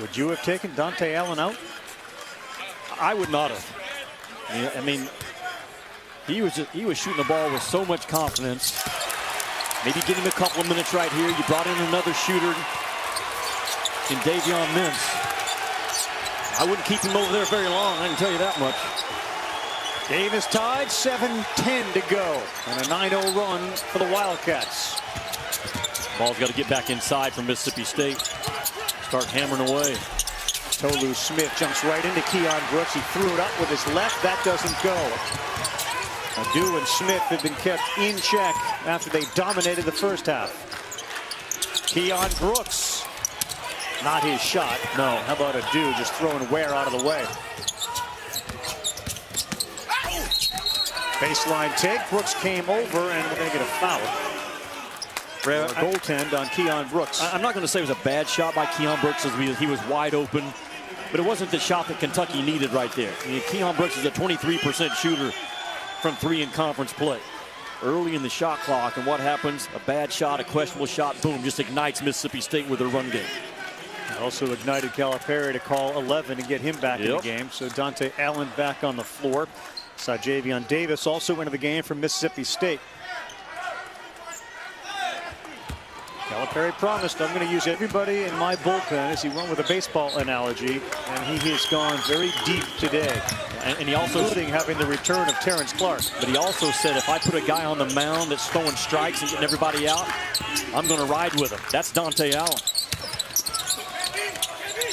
Speaker 4: Would you have taken Dante Allen out?
Speaker 5: I would not have. I mean, he was shooting the ball with so much confidence. Maybe give him a couple of minutes right here. You brought in another shooter in Davion Mintz. I wouldn't keep him over there very long, I can tell you that much.
Speaker 4: Game is tied, 7:10 to go. And a 9-0 run for the Wildcats.
Speaker 5: Ball's got to get back inside from Mississippi State. Start hammering away.
Speaker 4: Tolu Smith jumps right into Keon Brooks. He threw it up with his left. That doesn't go. Adu and Smith have been kept in check after they dominated the first half. Keon Brooks. Not his shot. No. How about Adu just throwing Ware out of the way? Baseline take. Brooks came over, and we're going to get a foul. A goaltend on Keon Brooks.
Speaker 5: I'm not going to say it was a bad shot by Keon Brooks, as he was wide open, but it wasn't the shot that Kentucky needed right there. I mean, Keon Brooks is a 23% shooter from 3 in conference play. Early in the shot clock, and what happens? A bad shot, a questionable shot, boom, just ignites Mississippi State with their run game.
Speaker 4: Also ignited Calipari to call 11 and get him back in the game. So Dante Allen back on the floor. Saw Javion Davis also into the game from Mississippi State. Calipari promised, I'm going to use everybody in my bullpen, as he went with a baseball analogy, and he has gone very deep today.
Speaker 5: And he also,
Speaker 4: including having the return of Terrence Clarke.
Speaker 5: But he also said, if I put a guy on the mound that's throwing strikes and getting everybody out, I'm going to ride with him. That's Dante Allen.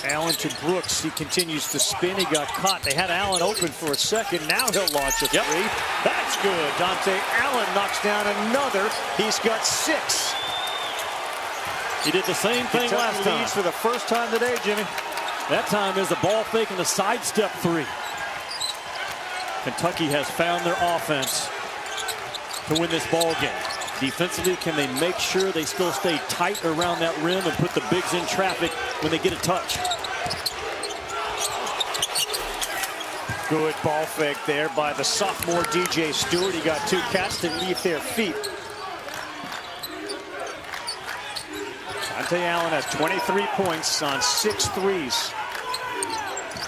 Speaker 4: Allen to Brooks. He continues to spin. He got caught. They had Allen open for a second. Now he'll launch a three. That's good. Dante Allen knocks down another. He's got 6.
Speaker 5: He did the same thing last time.
Speaker 4: For the first time today, Jimmy.
Speaker 5: That time is a ball fake and a sidestep 3. Kentucky has found their offense to win this ball game. Defensively, can they make sure they still stay tight around that rim and put the bigs in traffic when they get a touch?
Speaker 4: Good ball fake there by the sophomore DJ Stewart. He got 2 cats to leave their feet. Dante Allen has 23 points on 6 threes.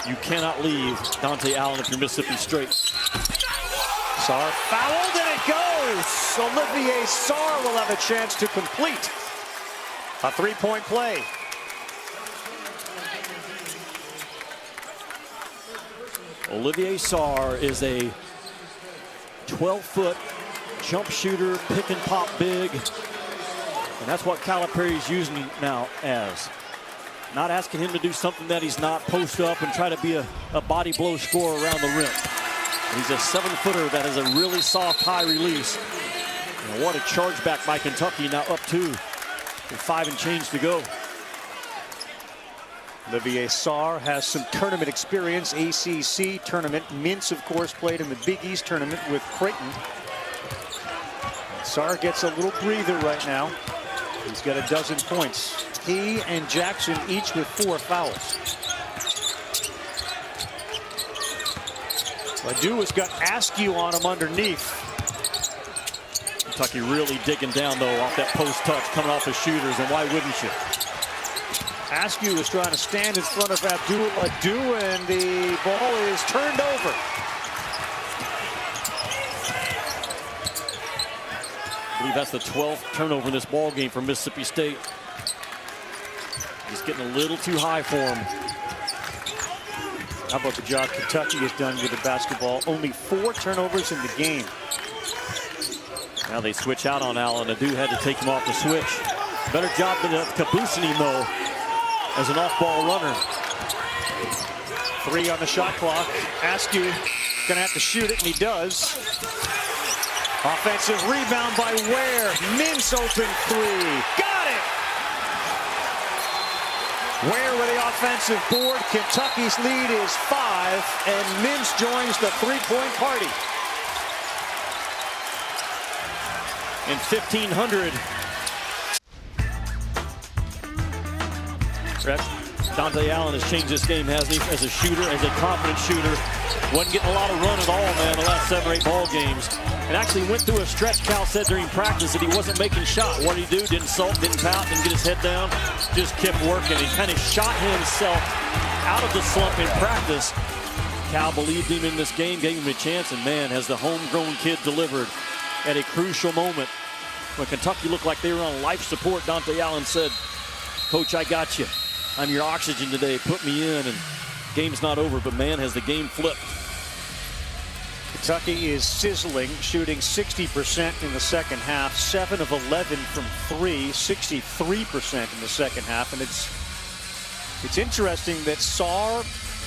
Speaker 5: You cannot leave Dante Allen if you're Mississippi State.
Speaker 4: Sarr fouled, and it goes. Olivier Sarr will have a chance to complete a 3-point play.
Speaker 5: Olivier Sarr is a 12-foot jump shooter, pick and pop big. And that's what Calipari is using him now as. Not asking him to do something that he's not, post up and try to be a body blow scorer around the rim. And he's a 7-footer that has a really soft high release. And what a chargeback by Kentucky, now up 2 with 5 and change to go.
Speaker 4: Olivier Sarr has some tournament experience, ACC tournament. Mintz, of course, played in the Big East tournament with Creighton. Sarr gets a little breather right now. He's got a dozen points. He and Jackson each with 4 fouls. Ledoux has got Askew on him underneath.
Speaker 5: Kentucky really digging down, though, off that post touch, coming off the shooters, and why wouldn't you?
Speaker 4: Askew is trying to stand in front of Ledoux, and the ball is turned over.
Speaker 5: I believe that's the 12th turnover in this ball game for Mississippi State. Just getting a little too high for him.
Speaker 4: How about the job Kentucky has done with the basketball? Only 4 turnovers in the game.
Speaker 5: Now they switch out on Allen. Ledoux had to take him off the switch. Better job than caboosing him, though, as an off-ball runner.
Speaker 4: 3 on the shot clock. Askew gonna have to shoot it, and he does. Offensive rebound by Ware. Mintz open 3. Got it! Ware with the offensive board. Kentucky's lead is 5, and Mintz joins the 3-point party.
Speaker 5: In 1,500. Dante Allen has changed this game, hasn't he? As a shooter, as a confident shooter. Wasn't getting a lot of run at all, man, the last 7 or 8 ball games. And actually went through a stretch. Cal said during practice that he wasn't making shot. What did he do? Didn't sulk, didn't pout, didn't get his head down. Just kept working. He kind of shot himself out of the slump in practice. Cal believed him in this game, gave him a chance, and man, has the homegrown kid delivered at a crucial moment. When Kentucky looked like they were on life support, Dante Allen said, "Coach, I got you. I'm your oxygen today. Put me in." And game's not over, but man, has the game flipped.
Speaker 4: Kentucky is sizzling, shooting 60% in the second half, 7 of 11 from 3, 63% in the second half. And it's interesting that Sarr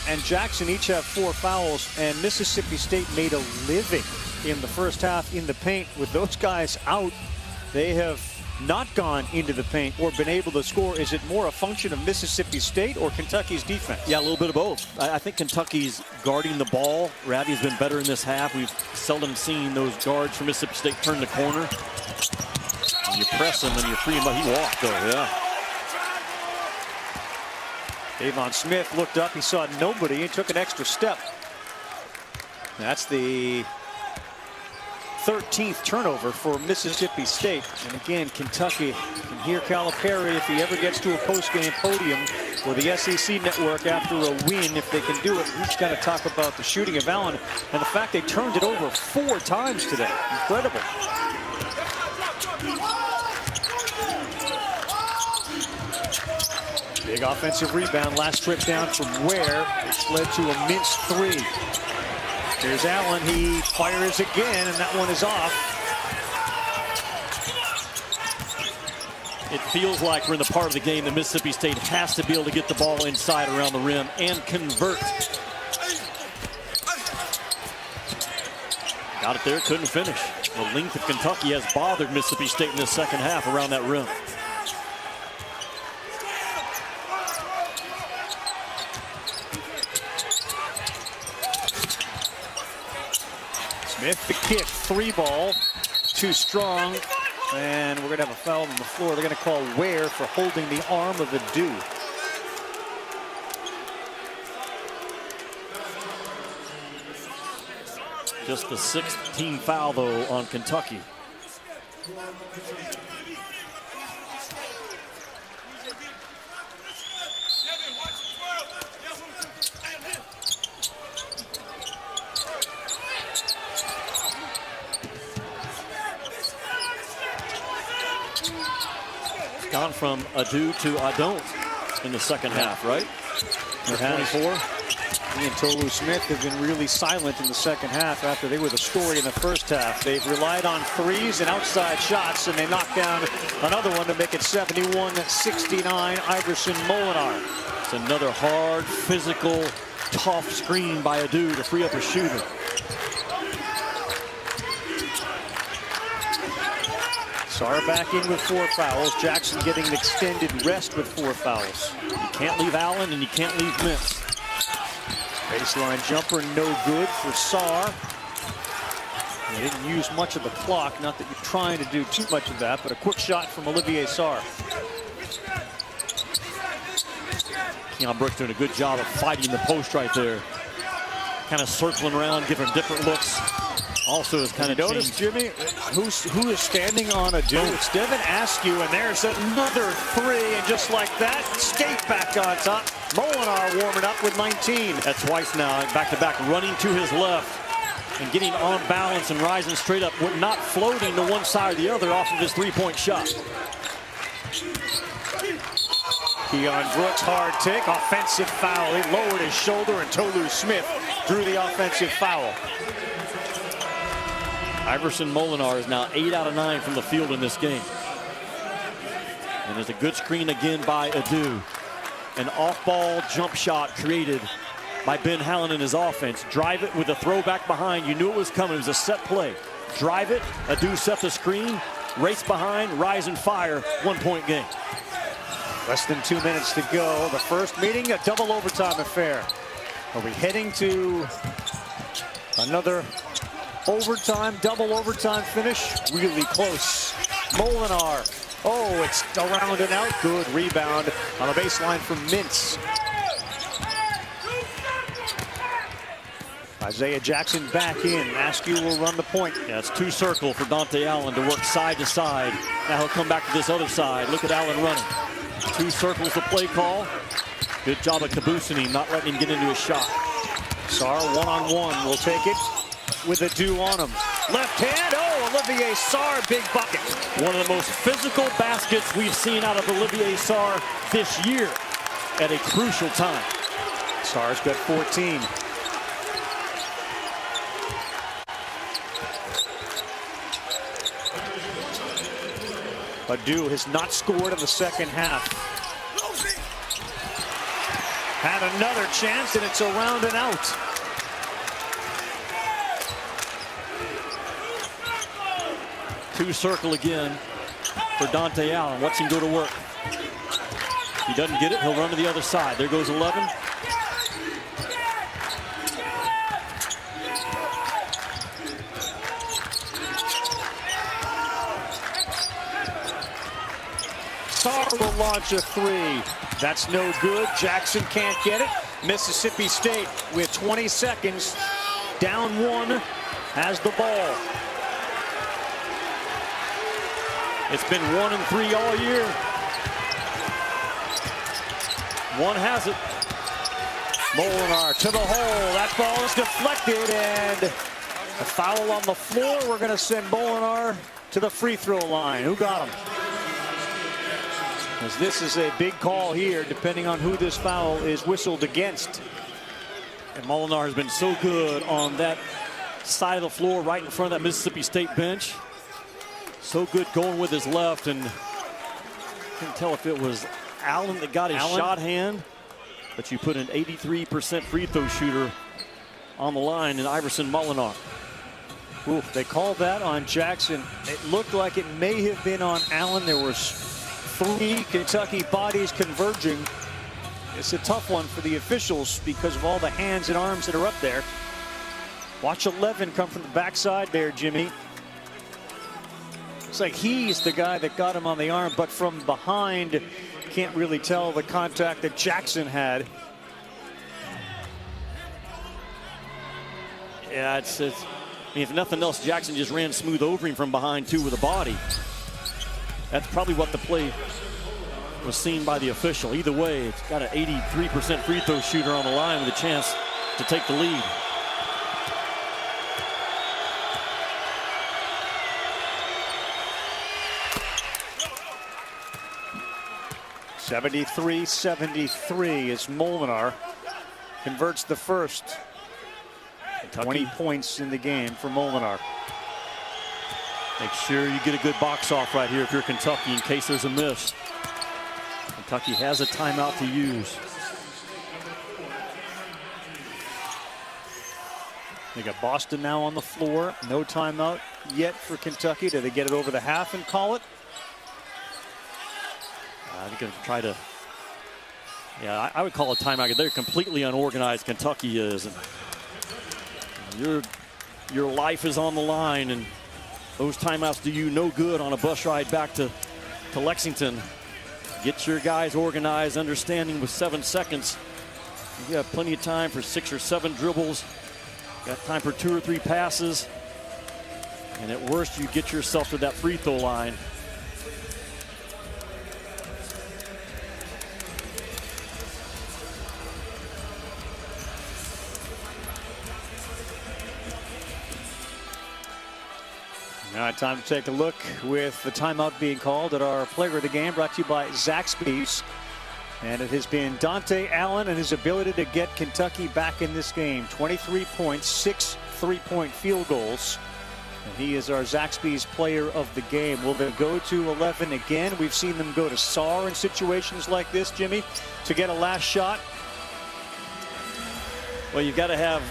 Speaker 4: and Jackson each have 4 fouls, and Mississippi State made a living in the first half in the paint. With those guys out, they have not gone into the paint or been able to score. Is it more a function of Mississippi State or Kentucky's defense?
Speaker 5: Yeah, a little bit of both. I think Kentucky's guarding the ball. Ravi's been better in this half. We've seldom seen those guards from Mississippi State turn the corner. And you press him and you free him, but he walked, though, yeah.
Speaker 4: Avon Smith looked up, he saw nobody, and took an extra step. That's the 13th turnover for Mississippi State. And again, Kentucky can hear Calipari if he ever gets to a post-game podium or the SEC network after a win. If they can do it, he's got to talk about the shooting of Allen and the fact they turned it over 4 times today. Incredible. Big offensive rebound, last trip down from Ware, which led to a Mintz 3. There's Allen, he fires again, and that one is off.
Speaker 5: It feels like we're in the part of the game that Mississippi State has to be able to get the ball inside around the rim and convert. Got it there, couldn't finish. The length of Kentucky has bothered Mississippi State in this second half around that rim.
Speaker 4: Smith the kick, 3 ball, too strong, and we're going to have a foul on the floor. They're going to call Ware for holding the arm of Ledoux.
Speaker 5: Just the 6th team foul, though, on Kentucky. Gone from ado to I don't in the second half, right? 24.
Speaker 4: He and Tolu Smith have been really silent in the second half after they were the story in the first half. They've relied on threes and outside shots, and they knocked down another one to make it 71-69. Iverson Molinar.
Speaker 5: It's another hard, physical, tough screen by Adu to free up a shooter.
Speaker 4: Sarr back in with 4 fouls. Jackson getting an extended rest with 4 fouls.
Speaker 5: You can't leave Allen and you can't leave Mintz.
Speaker 4: Baseline jumper no good for Sarr. They didn't use much of the clock. Not that you're trying to do too much of that, but a quick shot from Olivier Sarr.
Speaker 5: Keon Brooks doing a good job of fighting the post right there. Kind of circling around, giving different looks. Also is kind of
Speaker 4: notice, Jimmy, who is standing on a dude? It's Devin Askew, and there's another 3, and just like that, skate back on top. Molinar warming up with 19.
Speaker 5: That's twice now, back-to-back, running to his left and getting on balance and rising straight up, not floating to one side or the other off of his three-point shot.
Speaker 4: Keon Brooks, hard take, offensive foul. He lowered his shoulder, and Tolu Smith drew the offensive foul.
Speaker 5: Iverson Molinar is now 8 out of 9 from the field in this game. And there's a good screen again by Adu. An off-ball jump shot created by Ben Hallen in his offense. Drive it with a throwback behind. You knew it was coming. It was a set play. Drive it. Adu set the screen. Race behind. Rise and fire. 1-point game.
Speaker 4: Less than 2 minutes to go. The first meeting, a double overtime affair. Are we heading to another double overtime finish? Really close. Molinar. Oh, it's around and out. Good rebound on the baseline from Mintz. Isaiah Jackson back in. Askew will run the point.
Speaker 5: Yeah, it's 2 circle for Dante Allen to work side to side. Now he'll come back to this other side. Look at Allen running. 2 circles the play call. Good job of caboosing him, not letting him get into his shot.
Speaker 4: Sarr one-on-one will take it with Adu on him. Left hand, oh, Olivier Sarr, big bucket.
Speaker 5: One of the most physical baskets we've seen out of Olivier Sarr this year at a crucial time.
Speaker 4: Sarr's got 14. Adu has not scored in the second half. Had another chance, and it's around and out.
Speaker 5: Two circle again for Dante Allen. Watch him go to work. If he doesn't get it, he'll run to the other side. There goes 11.
Speaker 4: Sarr will launch a 3. That's no good. Jackson can't get it. Mississippi State with 20 seconds. Down 1 has the ball.
Speaker 5: It's been 1 and 3 all year. One has it.
Speaker 4: Molinar to the hole. That ball is deflected, and a foul on the floor. We're going to send Molinar to the free throw line. Who got him? As this is a big call here, depending on who this foul is whistled against.
Speaker 5: And Molinar has been so good on that side of the floor, right in front of that Mississippi State bench. So good going with his left, and couldn't tell if it was Allen that got his shot hand, but you put an 83% free throw shooter on the line in Iverson Molinar.
Speaker 4: Ooh, they called that on Jackson. It looked like it may have been on Allen. There was 3 Kentucky bodies converging. It's a tough one for the officials because of all the hands and arms that are up there. Watch 11 come from the backside there, Jimmy. Looks like he's the guy that got him on the arm, but from behind, can't really tell the contact that Jackson had.
Speaker 5: Yeah, it's I mean, if nothing else, Jackson just ran smooth over him from behind, too, with a body. That's probably what the play was seen by the official. Either way, it's got an 83% free throw shooter on the line with a chance to take the lead.
Speaker 4: (73-73) as Molinar converts the first. 20 points in the game for Molinar.
Speaker 5: Make sure you get a good box off right here if you're Kentucky in case there's a miss. Kentucky has a timeout to use.
Speaker 4: They got Boston now on the floor. No timeout yet for Kentucky. Do they get it over the half and call it? They're going to try to. Yeah, I would call it timeout. They're completely unorganized. Kentucky is. And your life is on the line, and those timeouts do you no good on a bus ride back to Lexington. Get your guys organized, understanding with 7 seconds. You have plenty of time for 6 or 7 dribbles. Got time for 2 or 3 passes. And at worst, you get yourself to that free throw line. All right, time to take a look with the timeout being called at our player of the game, brought to you by Zaxby's. And it has been Dante Allen and his ability to get Kentucky back in this game. 23 points, 6 3-point field goals. And he is our Zaxby's player of the game. Will they go to 11 again? We've seen them go to Sarr in situations like this, Jimmy, to get a last shot.
Speaker 5: Well, you've got to have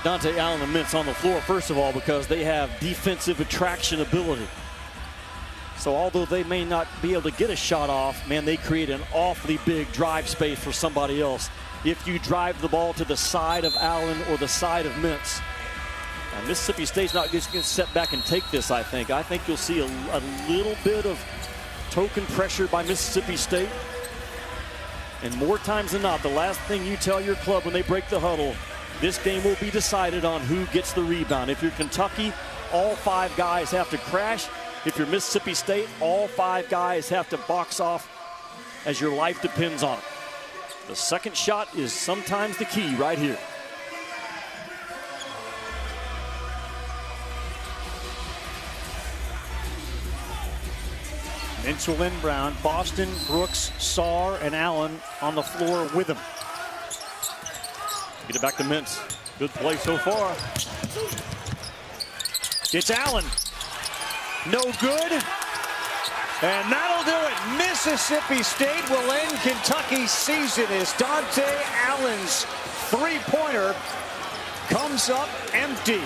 Speaker 5: Dante Allen and Mintz on the floor, first of all, because they have defensive attraction ability. So although they may not be able to get a shot off, man, they create an awfully big drive space for somebody else. If you drive the ball to the side of Allen or the side of Mintz. And Mississippi State's not just going to sit back and take this, I think. I think you'll see a little bit of token pressure by Mississippi State. And more times than not, the last thing you tell your club when they break the huddle, this game will be decided on who gets the rebound. If you're Kentucky, all 5 guys have to crash. If you're Mississippi State, all 5 guys have to box off as your life depends on it. The second shot is sometimes the key right here.
Speaker 4: Mintz will inbound. Boston, Brooks, Sarr, and Allen on the floor with him.
Speaker 5: Get it back to Mintz. Good play so far.
Speaker 4: It's Allen. No good. And that'll do it. Mississippi State will end Kentucky's season as Dante Allen's three-pointer comes up empty.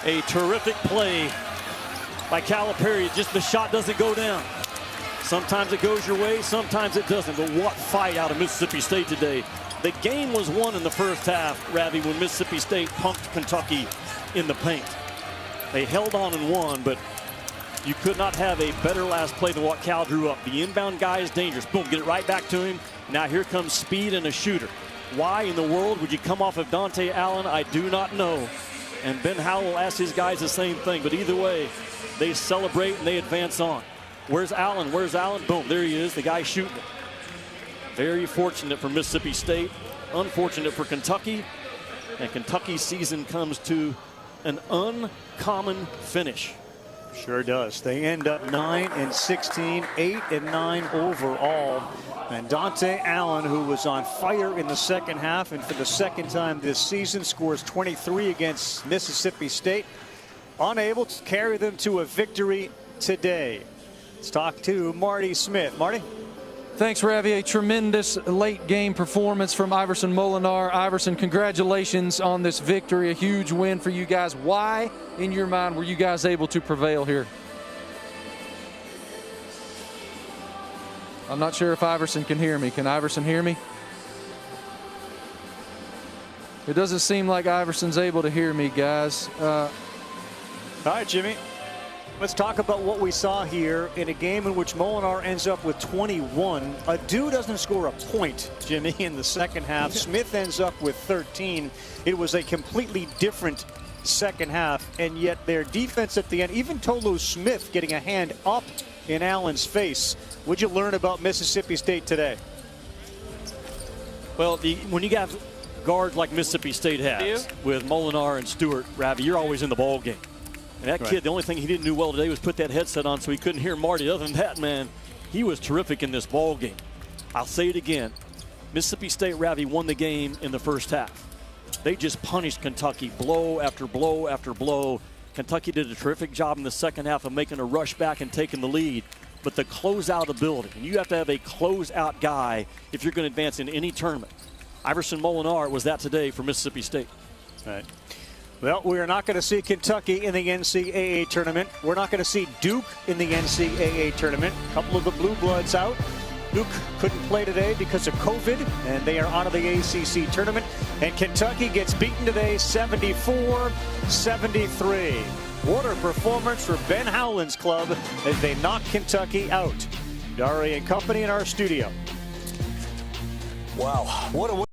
Speaker 5: A terrific play by Calipari. Just the shot doesn't go down. Sometimes it goes your way, sometimes it doesn't. But what fight out of Mississippi State today. The game was won in the first half, Ravi, when Mississippi State pumped Kentucky in the paint. They held on and won, but you could not have a better last play than what Cal drew up. The inbound guy is dangerous. Boom, get it right back to him. Now here comes speed and a shooter. Why in the world would you come off of Dante Allen? I do not know. And Ben Howell asked his guys the same thing. But either way, they celebrate and they advance on. Where's Allen? Where's Allen? Boom, there he is, the guy shooting it. Very fortunate for Mississippi State. Unfortunate for Kentucky. And Kentucky's season comes to an uncommon finish.
Speaker 4: Sure does. They end up 9-16, 8-9 overall. And Dante Allen, who was on fire in the second half and for the second time this season, scores 23 against Mississippi State. Unable to carry them to a victory today. Let's talk to Marty Smith. Marty?
Speaker 6: Thanks, Ravi. A tremendous late game performance from Iverson Molinar. Iverson, congratulations on this victory. A huge win for you guys. Why, in your mind, were you guys able to prevail here? I'm not sure if Iverson can hear me. Can Iverson hear me? It doesn't seem like Iverson's able to hear me, guys.
Speaker 4: All right, Jimmy. Let's talk about what we saw here in a game in which Molinar ends up with 21. Adu doesn't score a point, Jimmy, in the second half. Smith ends up with 13. It was a completely different second half, and yet their defense at the end, even Tolu Smith getting a hand up in Allen's face. What'd you learn about Mississippi State today?
Speaker 5: Well, when you got guards like Mississippi State has, with Molinar and Stewart, Ravi, you're always in the ball game. And that kid, the only thing he didn't do well today was put that headset on so he couldn't hear Marty. Other than that, man, he was terrific in this ball game. I'll say it again. Mississippi State, Ravi, won the game in the first half. They just punished Kentucky blow after blow after blow. Kentucky did a terrific job in the second half of making a rush back and taking the lead. But the closeout ability, and you have to have a closeout guy if you're going to advance in any tournament. Iverson Molinar was that today for Mississippi State.
Speaker 4: All right. Well, we are not going to see Kentucky in the NCAA tournament. We're not going to see Duke in the NCAA tournament. A couple of the Blue Bloods out. Duke couldn't play today because of COVID, and they are out of the ACC tournament. And Kentucky gets beaten today 74-73. What a performance for Ben Howland's club as they knock Kentucky out. Dari and company in our studio.
Speaker 9: Wow, what a